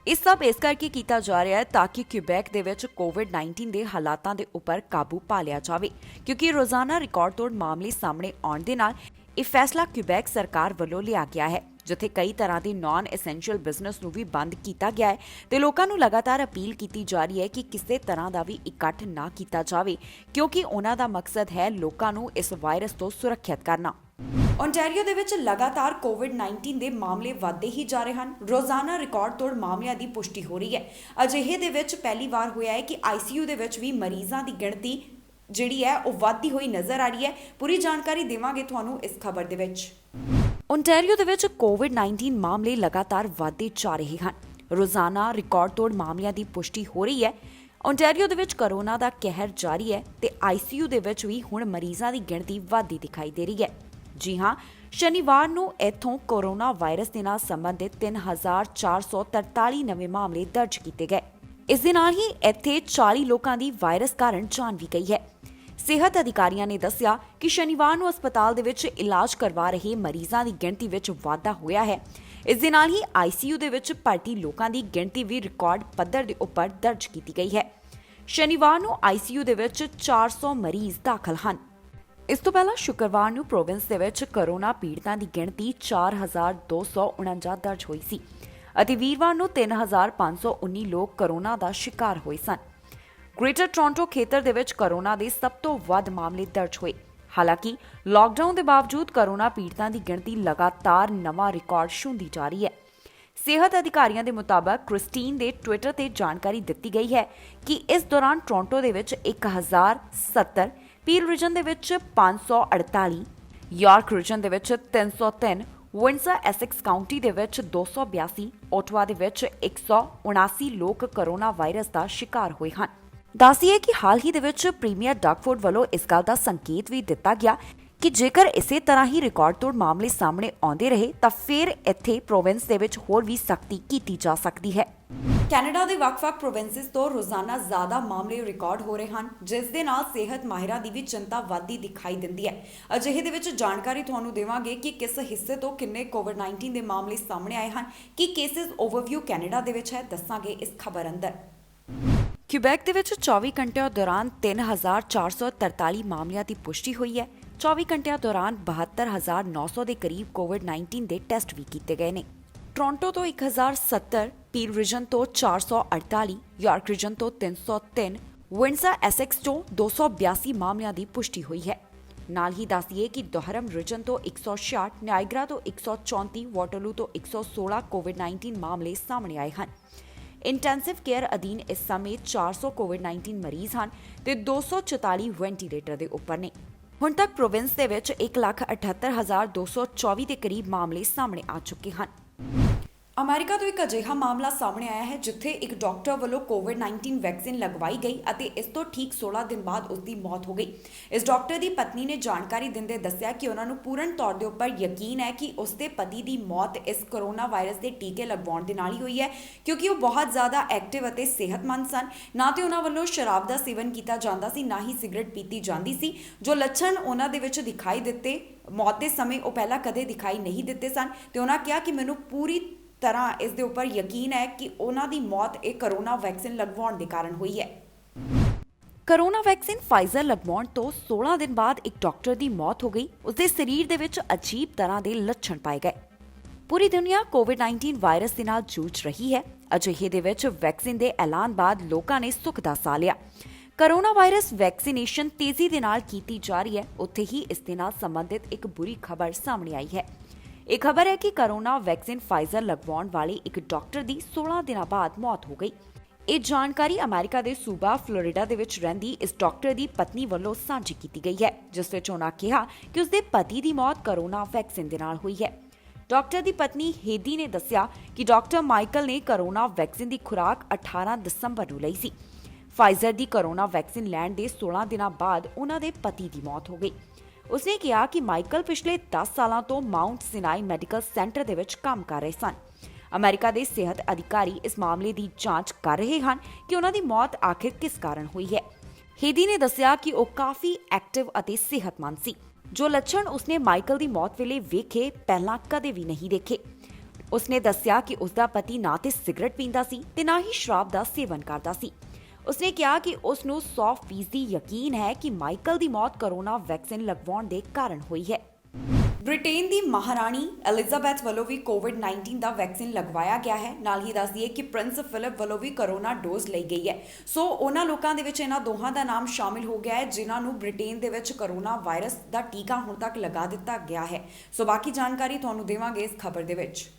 ਇਹ ਸਭ ਇਸ ਕਰਕੇ ਕੀਤਾ ਜਾ ਰਿਹਾ ਹੈ ਤਾਂ ਕਿ ਕਿਊਬੈਕ ਦੇ ਵਿੱਚ ਕੋਵਿਡ-19 ਦੇ ਹਾਲਾਤਾਂ ਦੇ ਉੱਪਰ ਕਾਬੂ ਪਾ ਲਿਆ ਜਾਵੇ, ਕਿਉਂਕਿ ਰੋਜ਼ਾਨਾ ਰਿਕਾਰਡ ਤੋੜ ਮਾਮਲੇ ਸਾਹਮਣੇ ਆਉਣ ਦੇ ਨਾਲ ਇਹ ਫੈਸਲਾ ਕਿਊਬੈਕ ਸਰਕਾਰ ਵੱਲੋਂ ਲਿਆ ਗਿਆ ਹੈ, ਜਿੱਥੇ ਕਈ ਤਰ੍ਹਾਂ ਦੇ ਨਾਨ ਐਸੈਂਸ਼ੀਅਲ ਬਿਜ਼ਨਸ ਨੂੰ ਵੀ ਬੰਦ ਕੀਤਾ ਗਿਆ ਹੈ ਤੇ ਲੋਕਾਂ ਨੂੰ ਲਗਾਤਾਰ ਅਪੀਲ ਕੀਤੀ ਜਾ ਰਹੀ ਹੈ ਕਿ ਕਿਸੇ ਤਰ੍ਹਾਂ ਦਾ ਵੀ ਇਕੱਠ ਨਾ ਕੀਤਾ ਜਾਵੇ, ਕਿਉਂਕਿ ਉਹਨਾਂ ਦਾ ਮਕਸਦ ਹੈ ਲੋਕਾਂ ਨੂੰ ਇਸ ਵਾਇਰਸ ਤੋਂ ਸੁਰੱਖਿਅਤ ਕਰਨਾ। ਓਨਟਾਰੀਓ ਦੇ ਵਿੱਚ ਲਗਾਤਾਰ ਕੋਵਿਡ-19 ਦੇ ਮਾਮਲੇ ਵਧਦੇ ਹੀ ਜਾ ਰਹੇ ਹਨ। ਰੋਜ਼ਾਨਾ ਰਿਕਾਰਡ ਤੋੜ ਮਾਮਲਿਆਂ ਦੀ ਪੁਸ਼ਟੀ ਹੋ ਰਹੀ ਹੈ। ਅਜਿਹੇ ਦੇ ਵਿੱਚ ਪਹਿਲੀ ਵਾਰ ਹੋਇਆ ਹੈ ਕਿ ਆਈਸੀਯੂ ਦੇ ਵਿੱਚ ਵੀ ਮਰੀਜ਼ਾਂ ਦੀ ਗਿਣਤੀ ਜਿਹੜੀ ਹੈ ਉਹ ਵੱਧਦੀ ਹੋਈ ਨਜ਼ਰ ਆ ਰਹੀ ਹੈ। ਪੂਰੀ ਜਾਣਕਾਰੀ ਦੇਵਾਂਗੇ ਤੁਹਾਨੂੰ ਇਸ ਖਬਰ ਦੇ ਵਿੱਚ। ਓਨਟਾਰੀਓ ਦੇ ਵਿੱਚ ਕੋਵਿਡ-19 ਮਾਮਲੇ ਲਗਾਤਾਰ ਵਧਦੇ ਜਾ ਰਹੇ ਹਨ। ਰੋਜ਼ਾਨਾ ਰਿਕਾਰਡ ਤੋੜ ਮਾਮਲਿਆਂ ਦੀ ਪੁਸ਼ਟੀ ਹੋ ਰਹੀ ਹੈ। ਓਨਟਾਰੀਓ ਦੇ ਵਿੱਚ ਕੋਰੋਨਾ ਦਾ ਕਹਿਰ ਜਾਰੀ ਹੈ ਤੇ ਆਈਸੀਯੂ ਦੇ ਵਿੱਚ ਵੀ ਹੁਣ ਮਰੀਜ਼ਾਂ ਦੀ ਗਿਣਤੀ ਵਧਦੀ ਦਿਖਾਈ ਦੇ ਰਹੀ ਹੈ। ਜੀ ਹਾਂ, ਸ਼ਨੀਵਾਰ ਨੂੰ ਇੱਥੋਂ ਕੋਰੋਨਾ ਵਾਇਰਸ ਦੇ ਨਾਲ ਸੰਬੰਧਿਤ 3443 ਨਵੇਂ ਮਾਮਲੇ ਦਰਜ ਕੀਤੇ ਗਏ। ਇਸ ਦੇ ਨਾਲ ਹੀ ਇੱਥੇ 40 ਲੋਕਾਂ ਦੀ ਵਾਇਰਸ ਕਾਰਨ ਜਾਨ ਵੀ ਗਈ ਹੈ। ਸਿਹਤ ਅਧਿਕਾਰੀਆਂ ਨੇ ਦੱਸਿਆ ਕਿ ਸ਼ਨੀਵਾਰ ਨੂੰ ਹਸਪਤਾਲ ਦੇ ਵਿੱਚ ਇਲਾਜ ਕਰਵਾ ਰਹੇ ਮਰੀਜ਼ਾਂ ਦੀ ਗਿਣਤੀ ਵਿੱਚ ਵਾਧਾ ਹੋਇਆ ਹੈ। ਇਸ ਦੇ ਨਾਲ ਹੀ ICU ਦੇ ਵਿੱਚ ਭਰਤੀ ਲੋਕਾਂ ਦੀ ਗਿਣਤੀ ਵੀ ਰਿਕਾਰਡ ਪੱਧਰ ਦੇ ਉੱਪਰ ਦਰਜ ਕੀਤੀ ਗਈ ਹੈ। ਸ਼ਨੀਵਾਰ ਨੂੰ ICU ਦੇ ਵਿੱਚ 400 ਮਰੀਜ਼ ਦਾਖਲ ਹਨ। ਇਸ ਤੋਂ ਪਹਿਲਾਂ ਸ਼ੁੱਕਰਵਾਰ ਨੂੰ ਪ੍ਰੋਵਿੰਸ ਦੇ ਵਿੱਚ ਕੋਰੋਨਾ ਪੀੜਤਾਂ ਦੀ ਗਿਣਤੀ 4249 ਦਰਜ ਹੋਈ ਸੀ ਅਤੇ ਵੀਰਵਾਰ ਨੂੰ 3519 ਲੋਕ ਕੋਰੋਨਾ ਦਾ ਸ਼ਿਕਾਰ ਹੋਏ ਸਨ। ਗ੍ਰੇਟਰ ਟੋਰਾਂਟੋ ਖੇਤਰ ਦੇ ਵਿੱਚ ਕੋਰੋਨਾ ਦੇ ਸਭ ਤੋਂ ਵੱਧ ਮਾਮਲੇ ਦਰਜ ਹੋਏ। ਹਾਲਾਂਕਿ ਲਾਕਡਾਊਨ ਦੇ ਬਾਵਜੂਦ ਕੋਰੋਨਾ ਪੀੜਤਾਂ ਦੀ ਗਿਣਤੀ ਲਗਾਤਾਰ ਨਵਾਂ ਰਿਕਾਰਡ ਛੂਹਦੀ ਜਾ ਰਹੀ ਹੈ। ਸਿਹਤ ਅਧਿਕਾਰੀਆਂ ਦੇ ਮੁਤਾਬਕ ਕ੍ਰਿਸਟੀਨ ਦੇ ਟਵਿੱਟਰ ਤੇ ਜਾਣਕਾਰੀ ਦਿੱਤੀ ਗਈ ਹੈ ਕਿ ਇਸ ਦੌਰਾਨ ਟੋਰਾਂਟੋ ਦੇ ਵਿੱਚ 1070, ਪੀਲ ਰੀਜਨ ਦੇ ਵਿੱਚ 548, ਯਾਰਕ ਰੀਜਨ ਦੇ ਵਿੱਚ 303, ਵਿੰਡਸਰ ਐਸੈਕਸ ਕਾਉਂਟੀ ਦੇ ਵਿੱਚ 282, ਓਟਵਾ ਦੇ ਵਿੱਚ 179 ਲੋਕ ਕੋਰੋਨਾ ਵਾਇਰਸ ਦਾ ਸ਼ਿਕਾਰ ਹੋਏ ਹਨ। ਦੱਸੀਏ ਕਿ ਹਾਲ ਹੀ ਦੇ ਵਿੱਚ ਪ੍ਰੀਮੀਅਰ ਡਗਫੋਰਡ ਵੱਲੋਂ ਇਸ ਗੱਲ ਦਾ ਸੰਕੇਤ ਵੀ ਦਿੱਤਾ ਗਿਆ ਕਿ ਜੇਕਰ ਇਸੇ ਤਰ੍ਹਾਂ ਹੀ ਰਿਕਾਰਡ ਤੋੜ ਮਾਮਲੇ ਸਾਹਮਣੇ ਆਉਂਦੇ ਰਹੇ ਤਾਂ ਫਿਰ ਇੱਥੇ ਪ੍ਰੋਵਿੰਸ ਦੇ ਵਿੱਚ ਹੋਰ ਵੀ ਸਖਤੀ ਕੀਤੀ ਜਾ ਸਕਦੀ ਹੈ। ਕੈਨੇਡਾ ਦੇ ਵੱਖ-ਵੱਖ ਪ੍ਰੋਵਿੰਸਿਸ ਤੋਂ ਰੋਜ਼ਾਨਾ ਜ਼ਿਆਦਾ ਮਾਮਲੇ ਰਿਕਾਰਡ ਹੋ ਰਹੇ ਹਨ, ਜਿਸ ਦੇ ਨਾਲ ਸਿਹਤ ਮਾਹਿਰਾਂ ਦੀ ਵੀ ਚਿੰਤਾ ਵਧਦੀ ਦਿਖਾਈ ਦਿੰਦੀ ਹੈ। ਅਜਿਹੇ ਦੇ ਵਿੱਚ ਜਾਣਕਾਰੀ ਤੁਹਾਨੂੰ ਦੇਵਾਂਗੇ ਕਿ ਕਿਸ ਹਿੱਸੇ ਤੋਂ ਕਿੰਨੇ ਕੋਵਿਡ-19 ਦੇ ਮਾਮਲੇ ਸਾਹਮਣੇ ਆਏ ਹਨ, ਕੀ ਕੇਸਿਸ ਓਵਰਵਿਊ ਕੈਨੇਡਾ ਦੇ ਵਿੱਚ ਹੈ, ਦੱਸਾਂਗੇ ਇਸ ਖਬਰ ਅੰਦਰ। ਕਿਊਬੈਕ ਦੇ ਵਿੱਚ 24 ਘੰਟਿਆਂ ਦੌਰਾਨ 3443 ਮਾਮਲਿਆਂ ਦੀ ਪੁਸ਼ਟੀ ਹੋਈ ਹੈ। 24 ਘੰਟਿਆਂ ਦੌਰਾਨ 72900 ਦੇ ਕਰੀਬ ਕੋਵਿਡ-19 ਦੇ ਟੈਸਟ ਵੀ ਕੀਤੇ ਗਏ ਨੇ। ਟੋਰਾਂਟੋ ਤੋਂ 1070, ਪੀਲ ਰੀਜਨ ਤੋਂ 448, ਯਾਰਕ ਰੀਜਨ ਤੋਂ 303, ਵਿੰਡਸਰ ਐਸੈਕਸ ਤੋਂ 282 ਮਾਮਲਿਆਂ ਦੀ ਪੁਸ਼ਟੀ ਹੋਈ ਹੈ। ਨਾਲ ਹੀ ਦੱਸੀਏ ਕਿ ਦੁਹਰਮ ਰੀਜਨ ਤੋਂ 166, ਨਾਇਗਰਾ ਤੋਂ 134, ਵਾਟਰਲੂ ਤੋਂ 116 ਕੋਵਿਡ-19 ਮਾਮਲੇ ਸਾਹਮਣੇ ਆਏ ਹਨ। ਇੰਟੈਂਸਿਵ ਕੇਅਰ ਅਧੀਨ ਇਸ ਸਮੇਂ 400 ਕੋਵਿਡ-19 ਮਰੀਜ਼ ਹਨ ਤੇ 244 ਵੈਂਟੀਲੇਟਰ ਦੇ ਉੱਪਰ ਨੇ। ਹੁਣ ਤੱਕ ਪ੍ਰੋਵਿੰਸ ਦੇ ਵਿੱਚ 1,78,224 ਦੇ ਕਰੀਬ ਮਾਮਲੇ ਸਾਹਮਣੇ ਆ ਚੁੱਕੇ ਹਨ। ਅਮਰੀਕਾ ਤੋਂ ਇੱਕ ਅਜਿਹਾ ਮਾਮਲਾ ਸਾਹਮਣੇ ਆਇਆ ਹੈ ਜਿੱਥੇ ਇੱਕ ਡਾਕਟਰ ਵੱਲੋਂ ਕੋਵਿਡ-19 ਵੈਕਸੀਨ ਲਗਵਾਈ ਗਈ ਅਤੇ ਇਸ ਤੋਂ ਠੀਕ 16 ਦਿਨ ਬਾਅਦ ਉਸ ਦੀ ਮੌਤ ਹੋ ਗਈ। ਇਸ ਡਾਕਟਰ ਦੀ ਪਤਨੀ ਨੇ ਜਾਣਕਾਰੀ ਦਿੰਦੇ ਦੱਸਿਆ ਕਿ ਉਹਨਾਂ ਨੂੰ ਪੂਰਨ ਤੌਰ ਦੇ ਉੱਪਰ ਯਕੀਨ ਹੈ ਕਿ ਉਸ ਦੇ ਪਤੀ ਦੀ ਮੌਤ ਇਸ ਕੋਰੋਨਾ ਵਾਇਰਸ ਦੇ ਟੀਕੇ ਲਗਵਾਉਣ ਦੇ ਨਾਲ ਹੀ ਹੋਈ ਹੈ, ਕਿਉਂਕਿ ਉਹ ਬਹੁਤ ਜ਼ਿਆਦਾ ਐਕਟਿਵ ਅਤੇ ਸਿਹਤਮੰਦ ਸਨ। ਨਾ ਤੇ ਉਹਨਾਂ ਵੱਲੋਂ ਸ਼ਰਾਬ ਦਾ ਸੇਵਨ ਕੀਤਾ ਜਾਂਦਾ ਸੀ, ਨਾ ਹੀ ਸਿਗਰਟ ਪੀਤੀ ਜਾਂਦੀ ਸੀ। ਜੋ ਲੱਛਣ ਉਹਨਾਂ ਦੇ ਵਿੱਚ ਦਿਖਾਈ ਦਿੱਤੇ ਮੌਤ ਦੇ ਸਮੇਂ, ਉਹ ਪਹਿਲਾਂ ਕਦੇ ਦਿਖਾਈ ਨਹੀਂ ਦਿੱਤੇ ਸਨ ਤੇ ਉਹਨਾਂ ਕਿਹਾ ਕਿ ਮੈਨੂੰ ਪੂਰੀ ਤਰ੍ਹਾਂ ਇਸ ਦੇ ਉੱਪਰ ਯਕੀਨ ਹੈ ਕਿ ਉਹਨਾਂ ਦੀ ਮੌਤ ਇਹ ਕੋਰੋਨਾ ਵੈਕਸੀਨ ਲਗਵਾਉਣ ਦੇ ਕਾਰਨ ਹੋਈ ਹੈ। ਕੋਰੋਨਾ ਵੈਕਸੀਨ ਫਾਈਜ਼ਰ ਲਗਵਾਉਣ ਤੋਂ 16 ਦਿਨ ਬਾਅਦ ਇੱਕ ਡਾਕਟਰ ਦੀ ਮੌਤ ਹੋ ਗਈ। ਉਸਦੇ ਸਰੀਰ ਦੇ ਵਿੱਚ ਅਜੀਬ ਤਰ੍ਹਾਂ ਦੇ ਲੱਛਣ ਪਾਏ ਗਏ। ਪੂਰੀ ਦੁਨੀਆ ਕੋਵਿਡ-19 ਵਾਇਰਸ ਦੇ ਨਾਲ ਜੂਝ ਰਹੀ ਹੈ। ਅਜਿਹੇ ਦੇ ਵਿੱਚ ਵੈਕਸੀਨ ਦੇ ਐਲਾਨ ਬਾਅਦ ਲੋਕਾਂ ਨੇ ਸੁੱਖ ਦਾ ਸਾਹ ਲਿਆ। ਕੋਰੋਨਾ ਵਾਇਰਸ ਵੈਕਸੀਨੇਸ਼ਨ ਤੇਜ਼ੀ ਦੇ ਨਾਲ ਕੀਤੀ ਜਾ ਰਹੀ ਹੈ। ਉੱਥੇ ਹੀ ਇਸ ਦੇ ਨਾਲ ਸੰਬੰਧਿਤ ਇੱਕ ਬੁਰੀ ਖਬਰ ਸਾਹਮਣੇ ਆਈ ਹੈ। ਇਹ ਖਬਰ ਹੈ ਕਿ ਕੋਰੋਨਾ ਵੈਕਸੀਨ ਫਾਈਜ਼ਰ ਲਗਵਾਉਣ ਵਾਲੇ ਇੱਕ ਡਾਕਟਰ ਦੀ 16 ਦਿਨਾਂ ਬਾਅਦ ਮੌਤ ਹੋ ਗਈ। ਇਹ ਜਾਣਕਾਰੀ ਅਮਰੀਕਾ ਦੇ ਸੂਬਾ ਫਲੋਰੀਡਾ ਦੇ ਵਿੱਚ ਰਹਿੰਦੀ ਇਸ ਡਾਕਟਰ ਦੀ ਪਤਨੀ ਵੱਲੋਂ ਸਾਂਝੀ ਕੀਤੀ ਗਈ ਹੈ, ਜਿਸ ਵਿੱਚ ਉਹਨਾਂ ਕਿਹਾ ਕਿ ਉਸਦੇ ਪਤੀ ਦੀ ਮੌਤ ਕੋਰੋਨਾ ਵੈਕਸੀਨ ਦੇ ਨਾਲ ਹੋਈ ਹੈ। ਡਾਕਟਰ ਦੀ ਪਤਨੀ ਹੇਦੀ ਨੇ ਦੱਸਿਆ ਕਿ ਡਾਕਟਰ ਮਾਈਕਲ ਨੇ ਕੋਰੋਨਾ ਵੈਕਸੀਨ ਦੀ ਖੁਰਾਕ 18 ਦਸੰਬਰ ਨੂੰ ਲਈ ਸੀ। ਫਾਈਜ਼ਰ ਦੀ ਕੋਰੋਨਾ ਵੈਕਸੀਨ ਲੈਣ ਦੇ 16 ਦਿਨਾਂ ਬਾਅਦ ਉਹਨਾਂ ਦੇ ਪਤੀ ਦੀ ਮੌਤ ਹੋ ਗਈ। ਉਸਨੇ ਕਿਹਾ ਕਿ ਮਾਈਕਲ ਪਿਛਲੇ 10 ਸਾਲਾਂ ਤੋਂ ਮਾਊਂਟ ਸਿਨਾਈ ਮੈਡੀਕਲ ਸੈਂਟਰ ਦੇ ਵਿੱਚ ਕੰਮ ਕਰ ਰਹੇ ਸਨ। ਅਮਰੀਕਾ ਦੇ ਸਿਹਤ ਅਧਿਕਾਰੀ ਇਸ ਮਾਮਲੇ ਦੀ ਜਾਂਚ ਕਰ ਰਹੇ ਹਨ ਕਿ ਉਹਨਾਂ ਦੀ ਮੌਤ ਆਖਿਰ ਕਿਸ ਕਾਰਨ ਹੋਈ ਹੈ। ਹੇਦੀ ਨੇ ਦੱਸਿਆ ਕਿ ਉਹ ਕਾਫੀ ਐਕਟਿਵ ਅਤੇ ਸਿਹਤਮੰਦ ਸੀ। ਜੋ ਲੱਛਣ ਉਸਨੇ ਮਾਈਕਲ ਦੀ ਮੌਤ ਵੇਲੇ ਵੇਖੇ ਪਹਿਲਾਂ ਕਦੇ ਵੀ ਨਹੀਂ ਦੇਖੇ। ਉਸਨੇ ਦੱਸਿਆ ਕਿ ਉਸਦਾ ਪਤੀ ਨਾ ਤੇ ਸਿਗਰਟ ਪੀਂਦਾ ਸੀ ਤੇ ਨਾ ਹੀ ਸ਼ਰਾਬ ਦਾ ਸੇਵਨ ਕਰਦਾ ਸੀ। ਉਸਨੇ ਕਿਹਾ ਕਿ ਉਸ ਨੂੰ 100% ਯਕੀਨ ਹੈ ਕਿ ਮਾਈਕਲ ਦੀ ਮੌਤ ਕੋਰੋਨਾ ਵੈਕਸੀਨ ਲਗਵਾਉਣ ਦੇ ਕਾਰਨ ਹੋਈ ਹੈ। ਬ੍ਰਿਟੇਨ ਦੀ ਮਹਾਰਾਣੀ ਐਲਿਜ਼ਾਬੈਥ ਵੱਲੋਂ ਵੀ ਕੋਵਿਡ-19 ਦਾ ਵੈਕਸੀਨ ਲਗਵਾਇਆ ਗਿਆ ਹੈ। ਨਾਲ ਹੀ ਦੱਸ ਦਈਏ ਕਿ ਪ੍ਰਿੰਸ ਫਿਲਿਪ ਵੱਲੋਂ ਵੀ ਕੋਰੋਨਾ ਡੋਜ਼ ਲਈ ਗਈ ਹੈ। ਸੋ ਉਹਨਾਂ ਲੋਕਾਂ ਦੇ ਵਿੱਚ ਇਹਨਾਂ ਦੋਹਾਂ ਦਾ ਨਾਮ ਸ਼ਾਮਿਲ ਹੋ ਗਿਆ ਹੈ ਜਿਨ੍ਹਾਂ ਨੂੰ ਬ੍ਰਿਟੇਨ ਦੇ ਵਿੱਚ ਕੋਰੋਨਾ ਵਾਇਰਸ ਦਾ ਟੀਕਾ ਹੁਣ ਤੱਕ ਲਗਾ ਦਿੱਤਾ ਗਿਆ ਹੈ। ਸੋ ਬਾਕੀ ਜਾਣਕਾਰੀ ਤੁਹਾਨੂੰ ਦੇਵਾਂਗੇ ਇਸ ਖਬਰ ਦੇ ਵਿੱਚ।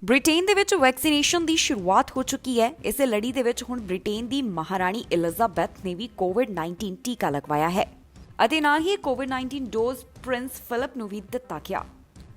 ਬ੍ਰਿਟੇਨ ਦੇ ਵਿੱਚ ਵੈਕਸੀਨੇਸ਼ਨ ਦੀ ਸ਼ੁਰੂਆਤ ਹੋ ਚੁੱਕੀ ਹੈ। ਇਸੇ ਲੜੀ ਦੇ ਵਿੱਚ ਹੁਣ ਬ੍ਰਿਟੇਨ ਦੀ ਮਹਾਰਾਣੀ ਐਲਿਜ਼ਾਬੈਥ ਨੇ ਵੀ ਕੋਵਿਡ-19 ਟੀਕਾ ਲਗਵਾਇਆ ਹੈ ਅਤੇ ਨਾਲ ਹੀ ਕੋਵਿਡ-19 ਡੋਜ਼ ਪ੍ਰਿੰਸ ਫਿਲਿਪ ਨੂੰ ਵੀ ਦਿੱਤਾ ਗਿਆ।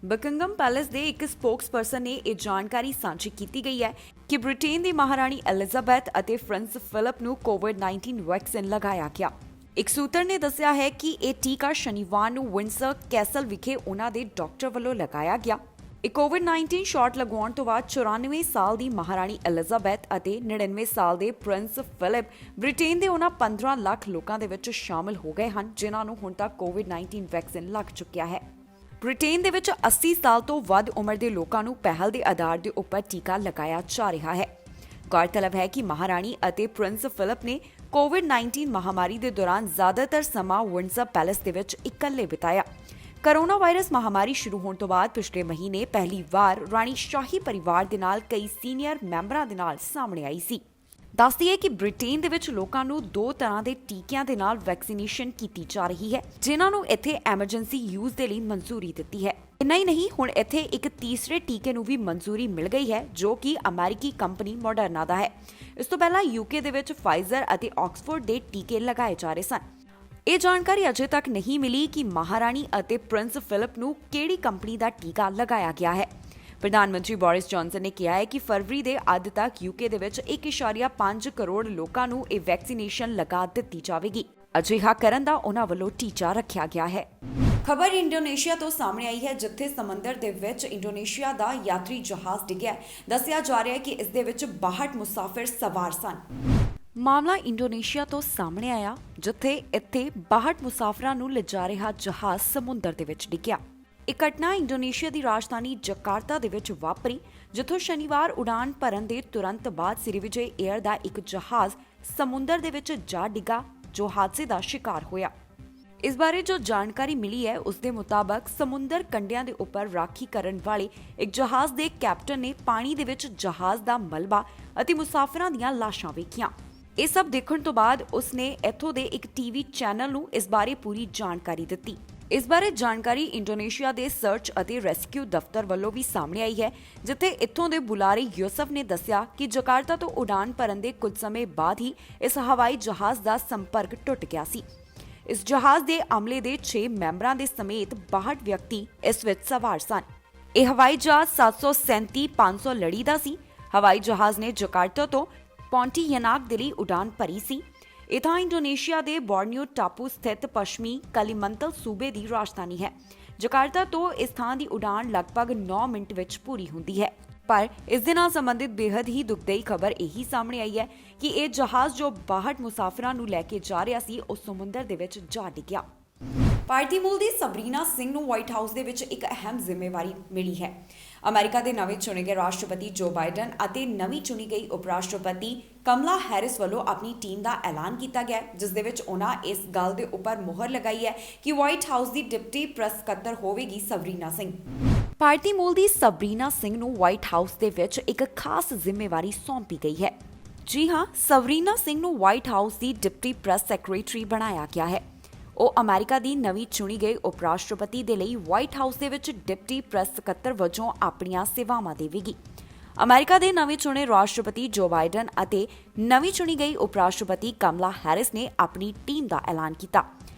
ਬਕਿੰਗਮ ਪੈਲੇਸ ਦੇ ਇੱਕ ਸਪੋਕਸਪਰਸਨ ਨੇ ਇਹ ਜਾਣਕਾਰੀ ਸਾਂਝੀ ਕੀਤੀ ਗਈ ਹੈ ਕਿ ਬ੍ਰਿਟੇਨ ਦੀ ਮਹਾਰਾਣੀ ਐਲਿਜ਼ਾਬੈਥ ਅਤੇ ਪ੍ਰਿੰਸ ਫਿਲਿਪ ਨੂੰ ਕੋਵਿਡ-19 ਵੈਕਸੀਨ ਲਗਾਇਆ ਗਿਆ। ਇੱਕ ਸੂਤਰ ਨੇ ਦੱਸਿਆ ਹੈ ਕਿ ਇਹ ਟੀਕਾ ਸ਼ਨੀਵਾਰ ਨੂੰ ਵਿੰਡਸਰ ਕੈਸਲ ਵਿਖੇ ਉਹਨਾਂ ਦੇ ਡਾਕਟਰ ਵੱਲੋਂ ਲਗਾਇਆ ਗਿਆ। ਇਹ ਕੋਵਿਡ-19 ਸ਼ਾਟ ਲਗਵਾਉਣ ਤੋਂ ਬਾਅਦ 94 ਸਾਲ ਦੀ ਮਹਾਰਾਣੀ ਐਲਿਜ਼ਾਬੈਥ ਅਤੇ 99 ਸਾਲ ਦੇ ਪ੍ਰਿੰਸ ਫਿਲਿਪ ਬ੍ਰਿਟੇਨ ਦੇ ਉਹਨਾਂ 15 ਲੱਖ ਲੋਕਾਂ ਦੇ ਵਿੱਚ ਸ਼ਾਮਲ ਹੋ ਗਏ ਹਨ ਜਿਨ੍ਹਾਂ ਨੂੰ ਹੁਣ ਤੱਕ ਕੋਵਿਡ-19 ਵੈਕਸੀਨ ਲੱਗ ਚੁੱਕਿਆ ਹੈ। ਬ੍ਰਿਟੇਨ ਦੇ ਵਿੱਚ 80 ਸਾਲ ਤੋਂ ਵੱਧ ਉਮਰ ਦੇ ਲੋਕਾਂ ਨੂੰ ਪਹਿਲ ਦੇ ਆਧਾਰ ਦੇ ਉੱਪਰ ਟੀਕਾ ਲਗਾਇਆ ਜਾ ਰਿਹਾ ਹੈ। ਗੌਰਤਲਬ ਹੈ ਕਿ ਮਹਾਰਾਣੀ ਅਤੇ ਪ੍ਰਿੰਸ ਫਿਲਿਪ ਨੇ ਕੋਵਿਡ-19 ਮਹਾਮਾਰੀ ਦੇ ਦੌਰਾਨ ਜ਼ਿਆਦਾਤਰ ਸਮਾਂ ਵਿੰਡਸਰ ਪੈਲੇਸ ਦੇ ਵਿੱਚ ਇਕੱਲੇ ਬਿਤਾਇਆ। ਕੋਰੋਨਾ ਵਾਇਰਸ ਮਹਾਮਾਰੀ ਸ਼ੁਰੂ ਹੋਣ ਤੋਂ ਬਾਅਦ ਪਿਛਲੇ ਮਹੀਨੇ ਪਹਿਲੀ ਵਾਰ ਰਾਣੀ ਸ਼ਾਹੀ ਪਰਿਵਾਰ ਦੇ ਨਾਲ ਕਈ ਸੀਨੀਅਰ ਮੈਂਬਰਾਂ ਦੇ ਨਾਲ ਸਾਹਮਣੇ ਆਈ ਸੀ। ਦੱਸਦੀ ਹੈ ਕਿ ਬ੍ਰਿਟੇਨ ਦੇ ਵਿੱਚ ਲੋਕਾਂ ਨੂੰ 2 ਤਰ੍ਹਾਂ ਦੇ ਟੀਕਿਆਂ ਦੇ ਨਾਲ ਵੈਕਸੀਨੇਸ਼ਨ ਕੀਤੀ ਜਾ ਰਹੀ ਹੈ ਜਿਨ੍ਹਾਂ ਨੂੰ ਇੱਥੇ ਐਮਰਜੈਂਸੀ ਯੂਜ਼ ਦੇ ਲਈ ਮਨਜ਼ੂਰੀ ਦਿੱਤੀ ਹੈ। ਇੰਨਾ ਹੀ ਨਹੀਂ, ਹੁਣ ਇੱਥੇ ਇੱਕ ਤੀਸਰੇ ਟੀਕੇ ਨੂੰ ਵੀ ਮਨਜ਼ੂਰੀ ਮਿਲ ਗਈ ਹੈ ਜੋ ਕਿ ਅਮਰੀਕੀ ਕੰਪਨੀ ਮੋਡਰਨਾ ਦਾ ਹੈ। ਇਸ ਤੋਂ ਪਹਿਲਾਂ ਯੂਕੇ ਦੇ ਵਿੱਚ ਫਾਈਜ਼ਰ ਅਤੇ ਆਕਸਫੋਰਡ ਦੇ ਟੀਕੇ ਲਗਾਏ ਜਾ ਰਹੇ ਸਨ। ਇਹ ਜਾਣਕਾਰੀ ਅਜੇ ਤੱਕ ਨਹੀਂ ਮਿਲੀ ਕਿ ਮਹਾਰਾਣੀ ਅਤੇ ਪ੍ਰਿੰਸ ਫਿਲਿਪ ਨੂੰ ਕਿਹੜੀ ਕੰਪਨੀ ਦਾ ਟੀਕਾ ਲਗਾਇਆ ਗਿਆ ਹੈ। ਪ੍ਰਧਾਨ ਮੰਤਰੀ ਬੋਰਿਸ ਜੌਨਸਨ ਨੇ ਕਿਹਾ ਹੈ ਕਿ ਫਰਵਰੀ ਦੇ ਅੱਧ ਤੱਕ ਯੂਕੇ ਦੇ ਵਿੱਚ 1.5 ਕਰੋੜ ਲੋਕਾਂ ਨੂੰ ਇਹ ਵੈਕਸੀਨੇਸ਼ਨ ਲਗਾ ਦਿੱਤੀ ਜਾਵੇਗੀ। ਅਜਿਹਾ ਕਰਨ ਦਾ ਉਹਨਾਂ ਵੱਲੋਂ ਟੀਚਾ ਰੱਖਿਆ ਗਿਆ ਹੈ। ਖਬਰ ਇੰਡੋਨੇਸ਼ੀਆ ਤੋਂ ਸਾਹਮਣੇ ਆਈ ਹੈ ਜਿੱਥੇ ਸਮੁੰਦਰ ਦੇ ਵਿੱਚ ਇੰਡੋਨੇਸ਼ੀਆ ਦਾ ਯਾਤਰੀ ਜਹਾਜ਼ ਡਿੱਗਿਆ। ਦੱਸਿਆ ਜਾ ਰਿਹਾ ਹੈ ਕਿ ਇਸ ਦੇ ਵਿੱਚ 62 ਮੁਸਾਫਿਰ ਸਵਾਰ ਸਨ। ਮਾਮਲਾ ਇੰਡੋਨੇਸ਼ੀਆ ਤੋਂ ਸਾਹਮਣੇ ਆਇਆ ਜਿੱਥੇ ਇੱਥੇ 62 ਮੁਸਾਫਰਾਂ ਨੂੰ ਲਿਜਾ ਰਿਹਾ ਜਹਾਜ਼ ਸਮੁੰਦਰ ਦੇ ਵਿੱਚ ਡਿੱਗਿਆ। ਇਹ ਘਟਨਾ ਇੰਡੋਨੇਸ਼ੀਆ ਦੀ ਰਾਜਧਾਨੀ ਜਕਾਰਤਾ ਦੇ ਵਿੱਚ ਵਾਪਰੀ ਜਿੱਥੋਂ ਸ਼ਨੀਵਾਰ ਉਡਾਨ ਭਰਨ ਦੇ ਤੁਰੰਤ ਬਾਅਦ ਸਿਰੀਵਿਜੇ 에ਅਰ ਦਾ ਇੱਕ ਜਹਾਜ਼ ਸਮੁੰਦਰ ਦੇ ਵਿੱਚ ਜਾ ਡਿੱਗਾ ਜੋ ਹਾਦਸੇ ਦਾ ਸ਼ਿਕਾਰ ਹੋਇਆ। ਇਸ ਬਾਰੇ ਜੋ ਜਾਣਕਾਰੀ ਮਿਲੀ ਹੈ ਉਸ ਦੇ ਮੁਤਾਬਕ ਸਮੁੰਦਰ ਕੰਢਿਆਂ ਦੇ ਉੱਪਰ ਰਾਖੀ ਕਰਨ ਵਾਲੇ ਇੱਕ ਜਹਾਜ਼ ਦੇ ਕੈਪਟਨ ਨੇ ਪਾਣੀ ਦੇ ਵਿੱਚ ਜਹਾਜ਼ ਦਾ ਮਲਬਾ ਅਤੇ ਮੁਸਾਫਰਾਂ ਦੀਆਂ ਲਾਸ਼ਾਂ ਵੇਖੀਆਂ। ਇਹ ਸਭ ਦੇਖਣ ਤੋਂ ਬਾਅਦ ਉਸਨੇ ਇੱਥੋਂ ਦੇ ਇੱਕ ਟੀਵੀ ਚੈਨਲ ਨੂੰ ਇਸ ਬਾਰੇ ਪੂਰੀ ਜਾਣਕਾਰੀ ਦਿੱਤੀ। ਇਸ ਬਾਰੇ ਜਾਣਕਾਰੀ ਇੰਡੋਨੇਸ਼ੀਆ ਦੇ ਸਰਚ ਅਤੇ ਰੈਸਕਿਊ ਦਫ਼ਤਰ ਵੱਲੋਂ ਵੀ ਸਾਹਮਣੇ ਆਈ ਹੈ ਜਿੱਥੇ ਇੱਥੋਂ ਦੇ ਬੁਲਾਰੇ ਯੂਸਫ ਨੇ ਦੱਸਿਆ ਕਿ ਜਕਾਰਤਾ ਤੋਂ ਉਡਾਨ ਭਰਨ ਦੇ ਕੁਝ ਸਮੇਂ ਬਾਅਦ ਹੀ ਇਸ ਹਵਾਈ ਜਹਾਜ਼ ਦਾ ਸੰਪਰਕ ਟੁੱਟ ਗਿਆ ਸੀ। ਇਸ ਜਹਾਜ਼ ਦੇ ਅਮਲੇ ਦੇ 6 ਮੈਂਬਰਾਂ ਦੇ ਸਮੇਤ 62 ਵਿਅਕਤੀ ਇਸ ਵਿੱਚ ਸਵਾਰ ਸਨ। ਇਹ ਹਵਾਈ ਜਹਾਜ਼ 737-500 ਲੜੀ ਦਾ ਸੀ। ਹਵਾਈ ਜਹਾਜ਼ ਨੇ ਜਕਾਰਤਾ ਤੋਂ ਪੌਂਟੀਯਨਾਕ ਦੇ ਲਈ ਉਡਾਨ ਭਰੀ ਸੀ। ਇਹ ਥਾਂ ਇੰਡੋਨੇਸ਼ੀਆ ਦੇ ਬੋਰਨੀਓ ਟਾਪੂ ਸਥਿਤ ਪੱਛਮੀ ਕਲੀਮੰਤਨ ਸੂਬੇ ਦੀ ਰਾਜਧਾਨੀ ਹੈ। ਜਕਾਰਤਾ ਤੋਂ ਇਸ ਥਾਂ ਦੀ ਉਡਾਨ ਲਗਭਗ 9 ਮਿੰਟ ਵਿੱਚ ਪੂਰੀ ਹੁੰਦੀ ਹੈ। ਪਰ ਇਸ ਦੇ ਨਾਲ ਸੰਬੰਧਿਤ ਬੇहद ਹੀ ਦੁਖਦਾਈ ਖਬਰ ਇਹੀ ਸਾਹਮਣੇ ਆਈ ਹੈ ਕਿ ਇਹ ਜਹਾਜ਼ ਜੋ 62 ਮੁਸਾਫਰਾਂ ਨੂੰ ਲੈ ਕੇ ਜਾ ਰਿਹਾ ਸੀ ਉਹ ਸਮੁੰਦਰ ਦੇ ਵਿੱਚ ਜਾ ਡਿੱਗਿਆ। ਭਾਰਤੀ ਮੂਲ ਦੀ ਸਬਰੀਨਾ ਸਿੰਘ ਨੂੰ ਵਾਈਟ ਹਾਊਸ ਦੇ ਵਿੱਚ ਇੱਕ ਅਹਿਮ ਜ਼ਿੰਮੇਵਾਰੀ ਮਿਲੀ ਹੈ। ਅਮਰੀਕਾ ਦੇ ਨਵੇਂ ਚੁਣੇ ਗਏ ਰਾਸ਼ਟਰਪਤੀ ਜੋ ਬਾਈਡਨ ਅਤੇ ਨਵੀਂ ਚੁਣੀ ਗਈ ਉਪ ਰਾਸ਼ਟਰਪਤੀ ਕਮਲਾ ਹੈਰਿਸ ਵੱਲੋਂ ਆਪਣੀ ਟੀਮ ਦਾ ਐਲਾਨ ਕੀਤਾ ਗਿਆ ਜਿਸ ਦੇ ਵਿੱਚ ਉਹਨਾਂ ਇਸ ਗੱਲ ਦੇ ਉੱਪਰ ਮੁਹਰ ਲਗਾਈ ਹੈ ਕਿ ਵਾਈਟ ਹਾਊਸ ਦੀ ਡਿਪਟੀ ਪ੍ਰੈਸ ਸਕੱਤਰ ਹੋਵੇਗੀ ਸਬਰੀਨਾ ਸਿੰਘ। ਭਾਰਤੀ ਮੂਲ ਦੀ ਸਬਰੀਨਾ ਸਿੰਘ ਨੂੰ ਵਾਈਟ ਹਾਊਸ ਦੇ ਵਿੱਚ ਇੱਕ ਖਾਸ ਜ਼ਿੰਮੇਵਾਰੀ ਸੌਂਪੀ ਗਈ ਹੈ। ਜੀ ਹਾਂ, ਸਬਰੀਨਾ ਸਿੰਘ ਨੂੰ ਵਾਈਟ ਹਾਊਸ ਦੀ ਡਿਪਟੀ ਪ੍ਰੈਸ ਸੈਕਟਰੀ ਬਣਾਇਆ ਗਿਆ ਹੈ। ਉਹ ਅਮਰੀਕਾ ਦੀ ਨਵੀਂ ਚੁਣੀ ਗਈ ਉਪ ਰਾਸ਼ਟਰਪਤੀ ਦੇ ਲਈ ਵਾਈਟ ਹਾਊਸ ਦੇ ਵਿੱਚ ਡਿਪਟੀ ਪ੍ਰੈਸ ਸਕੱਤਰ ਵਜੋਂ ਆਪਣੀਆਂ ਸੇਵਾਵਾਂ ਦੇਵੇਗੀ। ਅਮਰੀਕਾ ਦੇ ਨਵੇਂ ਚੁਣੇ ਰਾਸ਼ਟਰਪਤੀ ਜੋ ਬਾਈਡਨ ਅਤੇ ਨਵੀਂ ਚੁਣੀ ਗਈ ਉਪ ਰਾਸ਼ਟਰਪਤੀ ਕਮਲਾ ਹੈਰਿਸ ਨੇ ਆਪਣੀ ਟੀਮ ਦਾ ਐਲਾਨ ਕੀਤਾ।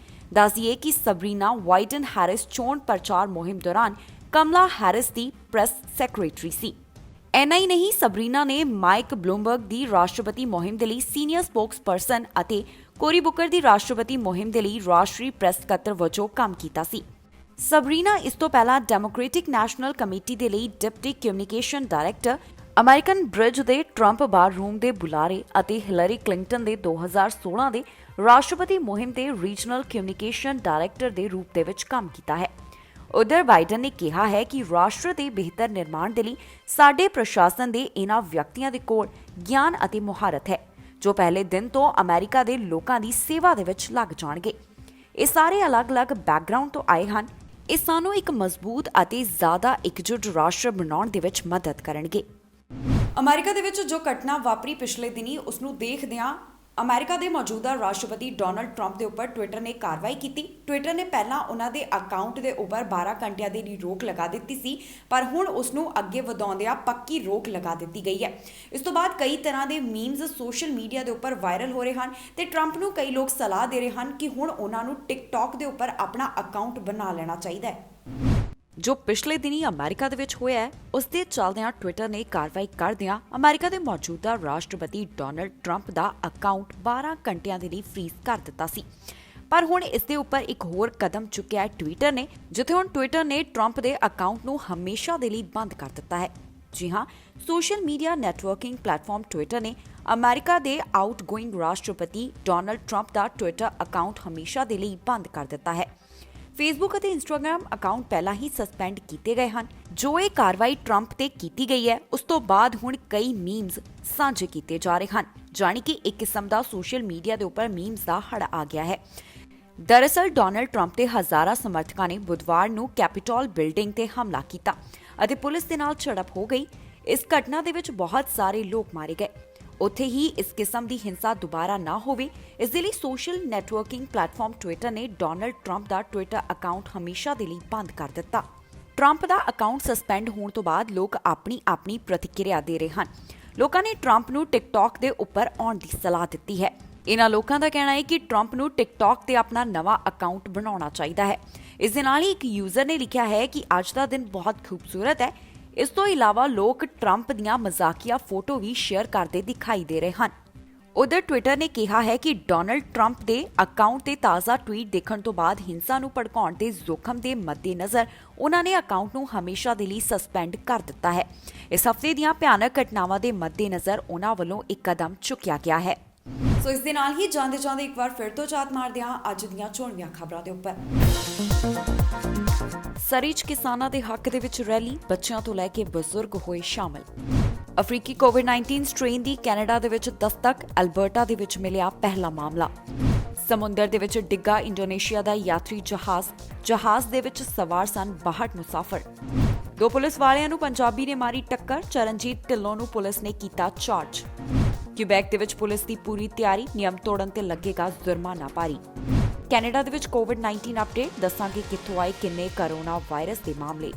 ਦੱਸਦੀਏ ਕਿ ਸਬਰੀਨਾ ਬਾਈਡਨ ਹੈਰਿਸ ਚੋਣ ਪ੍ਰਚਾਰ ਮੁਹਿੰਮ ਦੌਰਾਨ ਕਮਲਾ ਹੈਰਿਸ ਦੀ ਪ੍ਰੈਸ ਸੈਕਟਰੀ ਸੀ। ਇੰਨਾ ਹੀ ਨਹੀਂ, ਸਬਰੀਨਾ ਨੇ ਮਾਈਕ ਬਲੂਮਬਰਗ ਦੀ ਰਾਸ਼ਟਰਪਤੀ ਮੁਹਿੰਮ ਦੇ ਲਈ ਸੀਨੀਅਰ ਸਪੋਕਸਪਰਸਨ ਅਤੇ ਕੋਰੀ ਬੁਕਰ ਦੀ ਰਾਸ਼ਟਰਪਤੀ ਮੁਹਿੰਮ ਦੇ ਲਈ ਰਾਸ਼ਟਰੀ ਪ੍ਰੈਸ ਸਕੱਤਰ ਵਜੋਂ ਕੰਮ ਕੀਤਾ ਸੀ। ਸਬਰੀਨਾ ਇਸ ਤੋਂ ਪਹਿਲਾਂ ਡੈਮੋਕ੍ਰੈਟਿਕ ਨੈਸ਼ਨਲ ਕਮੇਟੀ ਦੇ ਲਈ deputy communication director, American bridge ਦੇ ਟਰੰਪ ਬਾਰ ਰੂਮ ਦੇ ਬੁਲਾਰੇ ਅਤੇ ਹਿਲਰੀ ਕਲਿੰਟਨ ਦੇ 2016 ਦੇ ਰਾਸ਼ਟਰਪਤੀ ਮੁਹਿੰਮ ਦੇ ਰੀਜਨਲ ਕਮਿਊਨੀਕੇਸ਼ਨ ਡਾਇਰੈਕਟਰ ਦੇ ਰੂਪ ਦੇ ਵਿੱਚ ਕੰਮ ਕੀਤਾ ਹੈ। ਉਧਰ ਬਾਈਡਨ ਨੇ ਕਿਹਾ ਹੈ ਕਿ ਰਾਸ਼ਟਰ ਦੇ ਬਿਹਤਰ ਨਿਰਮਾਣ ਦੇ ਲਈ ਸਾਡੇ ਪ੍ਰਸ਼ਾਸਨ ਦੇ ਇਹਨਾਂ ਵਿਅਕਤੀਆਂ ਦੇ ਕੋਲ ਗਿਆਨ ਅਤੇ ਮੁਹਾਰਤ ਹੈ ਜੋ ਪਹਿਲੇ ਦਿਨ ਤੋਂ ਅਮਰੀਕਾ ਦੇ ਲੋਕਾਂ ਦੀ ਸੇਵਾ ਦੇ ਵਿੱਚ ਲੱਗ ਜਾਣਗੇ। ਇਹ ਸਾਰੇ ਅਲੱਗ-ਅਲੱਗ ਬੈਕਗ੍ਰਾਉਂਡ ਤੋਂ ਆਏ ਹਨ। ਇਹ ਸਾਨੂੰ ਇੱਕ ਮਜ਼ਬੂਤ ਅਤੇ ਜ਼ਿਆਦਾ ਇਕਜੁੱਟ ਰਾਸ਼ਟਰ ਬਣਾਉਣ ਦੇ ਵਿੱਚ ਮਦਦ ਕਰਨਗੇ। ਅਮਰੀਕਾ ਦੇ ਵਿੱਚ ਜੋ ਘਟਨਾ ਵਾਪਰੀ ਪਿਛਲੇ ਦਿਨੀ ਉਸ ਨੂੰ ਦੇਖਦਿਆਂ ਅਮਰੀਕਾ ਦੇ ਮੌਜੂਦਾ ਰਾਸ਼ਟਰਪਤੀ ਡੋਨਲਡ ਟਰੰਪ ਦੇ ਉੱਪਰ ਟਵਿੱਟਰ ਨੇ ਕਾਰਵਾਈ ਕੀਤੀ। ਟਵਿੱਟਰ ਨੇ ਪਹਿਲਾਂ ਉਹਨਾਂ ਦੇ ਅਕਾਊਂਟ ਦੇ ਉੱਪਰ 12 ਘੰਟਿਆਂ ਦੀ ਰੋਕ ਲਗਾ ਦਿੱਤੀ ਸੀ ਪਰ ਹੁਣ ਉਸ ਨੂੰ ਅੱਗੇ ਵਧਾਉਂਦਿਆਂ ਪੱਕੀ ਰੋਕ ਲਗਾ ਦਿੱਤੀ ਗਈ ਹੈ। ਇਸ ਤੋਂ ਬਾਅਦ ਕਈ ਤਰ੍ਹਾਂ ਦੇ ਮੀਮਸ ਸੋਸ਼ਲ ਮੀਡੀਆ ਦੇ ਉੱਪਰ ਵਾਇਰਲ ਹੋ ਰਹੇ ਹਨ ਤੇ ਟਰੰਪ ਨੂੰ ਕਈ ਲੋਕ ਸਲਾਹ ਦੇ ਰਹੇ ਹਨ ਕਿ ਹੁਣ ਉਹਨਾਂ ਨੂੰ ਟਿਕਟੌਕ ਦੇ ਉੱਪਰ ਆਪਣਾ ਅਕਾਊਂਟ ਬਣਾ ਲੈਣਾ ਚਾਹੀਦਾ ਹੈ। ਜੋ ਪਿਛਲੇ ਦਿਨੀ ਅਮਰੀਕਾ ਦੇ ਵਿੱਚ ਹੋਇਆ ਉਸ ਦੇ ਚੱਲਦਿਆਂ ਟਵਿੱਟਰ ਨੇ ਕਾਰਵਾਈ ਕਰਦਿਆਂ ਅਮਰੀਕਾ ਦੇ ਮੌਜੂਦਾ ਰਾਸ਼ਟਰਪਤੀ ਡੋਨਲਡ ਟਰੰਪ ਦਾ ਅਕਾਊਂਟ 12 ਘੰਟਿਆਂ ਦੇ ਲਈ ਫ੍ਰੀਜ਼ ਕਰ ਦਿੱਤਾ ਸੀ। ਪਰ ਹੁਣ ਇਸ ਦੇ ਉੱਪਰ ਇੱਕ ਹੋਰ ਕਦਮ ਚੁੱਕਿਆ ਹੈ ਟਵਿੱਟਰ ਨੇ, ਜਿੱਥੇ ਹੁਣ ਟਵਿੱਟਰ ਨੇ ਟਰੰਪ ਦੇ ਅਕਾਊਂਟ ਨੂੰ ਹਮੇਸ਼ਾ ਦੇ ਲਈ ਬੰਦ ਕਰ ਦਿੱਤਾ ਹੈ। ਜੀ ਹਾਂ, social media networking platform Twitter ਨੇ ਅਮਰੀਕਾ ਦੇ ਆਊਟਗੋਇੰਗ ਰਾਸ਼ਟਰਪਤੀ ਡੋਨਾਲਡ ਟਰੰਪ ਦਾ ਟਵਿੱਟਰ ਅਕਾਊਂਟ ਹਮੇਸ਼ਾ ਦੇ ਲਈ ਬੰਦ ਕਰ ਦਿੱਤਾ ਹੈ। ਫੇਸਬੁੱਕ ਅਤੇ ਇੰਸਟਾਗ੍ਰਾਮ ਅਕਾਊਂਟ ਪਹਿਲਾਂ ਹੀ ਸਸਪੈਂਡ ਕੀਤੇ ਗਏ ਹਨ। ਜੋ ਇਹ ਕਾਰਵਾਈ ਟਰੰਪ ਤੇ ਕੀਤੀ ਗਈ ਹੈ, ਉਸ ਤੋਂ ਬਾਅਦ ਹੁਣ ਕਈ ਮੀਮਸ ਸਾਂਝੇ ਕੀਤੇ ਜਾ ਰਹੇ ਹਨ, ਜਾਣੀ ਕਿ ਇੱਕ ਕਿਸਮ ਦਾ ਸੋਸ਼ਲ ਮੀਡੀਆ ਦੇ ਉੱਪਰ ਮੀਮਸ ਦਾ ਹੜ੍ਹ ਆ ਗਿਆ ਹੈ। ਦਰਅਸਲ ਡੋਨਾਲਡ ਟਰੰਪ ਦੇ ਹਜ਼ਾਰਾਂ ਸਮਰਥਕਾਂ ਨੇ ਬੁੱਧਵਾਰ ਨੂੰ ਕੈਪੀਟੋਲ ਬਿਲਡਿੰਗ ਤੇ ਹਮਲਾ ਕੀਤਾ ਅਤੇ ਪੁਲਿਸ ਦੇ ਨਾਲ ਝੜਪ ਹੋ ਗਈ। ਇਸ ਘਟਨਾ ਦੇ ਵਿੱਚ ਬਹੁਤ ਸਾਰੇ ਲੋਕ ਮਾਰੇ ਗਏ। ਉੱਥੇ ਹੀ ਇਸ ਕਿਸਮ ਦੀ ਹਿੰਸਾ ਦੁਬਾਰਾ ਨਾ ਹੋਵੇ, ਇਸ ਦੇ ਲਈ ਸੋਸ਼ਲ ਨੈਟਵਰਕਿੰਗ ਪਲੇਟਫਾਰਮ ਟਵਿੱਟਰ ਨੇ ਡੋਨਾਲਡ ਟਰੰਪ ਦਾ ਟਵਿੱਟਰ ਅਕਾਊਂਟ ਹਮੇਸ਼ਾ ਦੇ ਲਈ ਬੰਦ ਕਰ ਦਿੱਤਾ। ਟਰੰਪ ਦਾ ਅਕਾਊਂਟ ਸਸਪੈਂਡ ਹੋਣ ਤੋਂ ਬਾਅਦ ਲੋਕ ਆਪਣੀ ਪ੍ਰਤੀਕਿਰਿਆ ਦੇ ਰਹੇ ਹਨ। ਲੋਕਾਂ ਨੇ ਟਰੰਪ ਨੂੰ ਟਿਕਟੌਕ ਦੇ ਉੱਪਰ ਆਉਣ ਦੀ ਸਲਾਹ ਦਿੱਤੀ ਹੈ। ਇਹਨਾਂ ਲੋਕਾਂ ਦਾ ਕਹਿਣਾ ਹੈ ਕਿ ਟਰੰਪ ਨੂੰ ਟਿਕਟੌਕ ਤੇ ਆਪਣਾ ਨਵਾਂ ਅਕਾਊਂਟ ਬਣਾਉਣਾ ਚਾਹੀਦਾ ਹੈ। ਇਸ ਦੇ ਨਾਲ ਹੀ ਇੱਕ ਯੂਜ਼ਰ ਨੇ ਲਿਖਿਆ ਹੈ ਕਿ ਅੱਜ ਦਾ ਦਿਨ ਬਹੁਤ ਖੂਬਸੂਰਤ ਹੈ। ਇਸ ਤੋਂ ਇਲਾਵਾ ਲੋਕ ਟਰੰਪ ਦੀਆਂ ਮਜ਼ਾਕੀਆ ਫੋਟੋ ਵੀ ਸ਼ੇਅਰ ਕਰਦੇ ਦਿਖਾਈ ਦੇ ਰਹੇ ਹਨ। ਉਧਰ ਟਵਿੱਟਰ ਨੇ ਕਿਹਾ ਹੈ ਕਿ ਡੋਨਾਲਡ ਟਰੰਪ ਦੇ ਅਕਾਊਂਟ ਤੇ ਤਾਜ਼ਾ ਟਵੀਟ ਦੇਖਣ ਤੋਂ ਬਾਅਦ ਹਿੰਸਾ ਨੂੰ ਭੜਕਾਉਣ ਦੇ ਜ਼ੋਖਮ ਦੇ ਮੱਦੇਨਜ਼ਰ ਉਹਨਾਂ ਨੇ ਅਕਾਊਂਟ ਨੂੰ ਹਮੇਸ਼ਾ ਦੇ ਲਈ ਸਸਪੈਂਡ ਕਰ ਦਿੱਤਾ ਹੈ। ਇਸ ਹਫ਼ਤੇ ਦੀਆਂ ਭਿਆਨਕ ਘਟਨਾਵਾਂ ਦੇ ਮੱਦੇਨਜ਼ਰ ਉਹਨਾਂ ਵੱਲੋਂ ਇੱਕ ਕਦਮ ਚੁੱਕਿਆ ਗਿਆ ਹੈ। ਸੋ ਇਸ ਦੇ ਨਾਲ ਹੀ ਜਾਂਦੇ ਇੱਕ ਵਾਰ ਫਿਰ ਤੋਂ ਝਾਤ ਮਾਰਦੇ ਹਾਂ ਅੱਜ ਦੀਆਂ ਚੋਣਵੀਆਂ ਖਬਰਾਂ ਦੇ ਉੱਪਰ। ਸਰੀ 'ਚ ਕਿਸਾਨਾਂ ਦੇ ਹੱਕ ਦੇ ਵਿੱਚ ਰੈਲੀ, ਬੱਚਿਆਂ ਤੋਂ ਲੈ ਕੇ ਬਜ਼ੁਰਗ ਹੋਏ ਸ਼ਾਮਲ। ਅਫਰੀਕੀ ਕੋਵਿਡ-19 ਸਟ੍ਰੇਨ ਦੀ ਕੈਨੇਡਾ ਦੇ ਵਿੱਚ ਦਸਤਕ, ਅਲਬਰਟਾ ਦੇ ਵਿੱਚ ਮਿਲਿਆ ਪਹਿਲਾ ਮਾਮਲਾ। ਸਮੁੰਦਰ ਦੇ ਵਿੱਚ ਡਿੱਗਾ ਇੰਡੋਨੇਸ਼ੀਆ ਦਾ ਯਾਤਰੀ ਜਹਾਜ਼ ਦੇ ਵਿੱਚ ਸਵਾਰ ਸਨ 62 ਮੁਸਾਫਰ। 2 ਪੁਲਿਸ ਵਾਲਿਆਂ ਨੂੰ ਪੰਜਾਬੀ ਨੇ ਮਾਰੀ ਟੱਕਰ, ਚਰਨਜੀਤ ਢਿੱਲੋਂ ਨੂੰ ਪੁਲਿਸ ਨੇ ਕੀਤਾ ਚਾਰਜ। ਕਿਊਬੈਕ ਦੇ ਵਿੱਚ ਪੁਲਿਸ ਦੀ ਪੂਰੀ ਤਿਆਰੀ, ਨਿਯਮ ਤੋੜਨ ਤੇ ਲੱਗੇਗਾ ਜੁਰਮਾਨਾ ਭਾਰੀ। ਕੈਨੇਡਾ ਦੇ ਵਿੱਚ ਕੋਵਿਡ-19 ਅਪਡੇਟ, ਦੱਸਾਂਗੇ ਕਿੱਥੋਂ ਆਏ ਕਿੰਨੇ ਕਰੋਨਾ ਵਾਇਰਸ ਦੇ ਮਾਮਲੇ।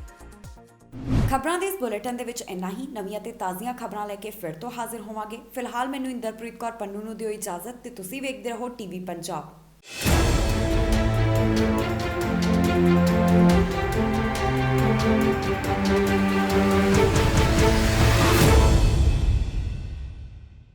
ਖਬਰਾਂ ਦੇ ਇਸ ਬੁਲੇਟਿਨ ਦੇ ਵਿੱਚ ਇੰਨਾ ਹੀ। ਨਵੀਆਂ ਤੇ ਤਾਜ਼ੀਆਂ ਖਬਰਾਂ ਲੈ ਕੇ ਫਿਰ ਤੋਂ ਹਾਜ਼ਰ ਹੋਵਾਂਗੇ। ਫਿਲਹਾਲ ਮੈਨੂੰ ਇੰਦਰਪ੍ਰੀਤ ਕੌਰ ਪੰਨੂ ਨੂੰ ਦਿਓ ਇਜਾਜ਼ਤ ਤੇ ਤੁਸੀਂ ਵੇਖਦੇ ਰਹੋ ਟੀਵੀ ਪੰਜਾਬ।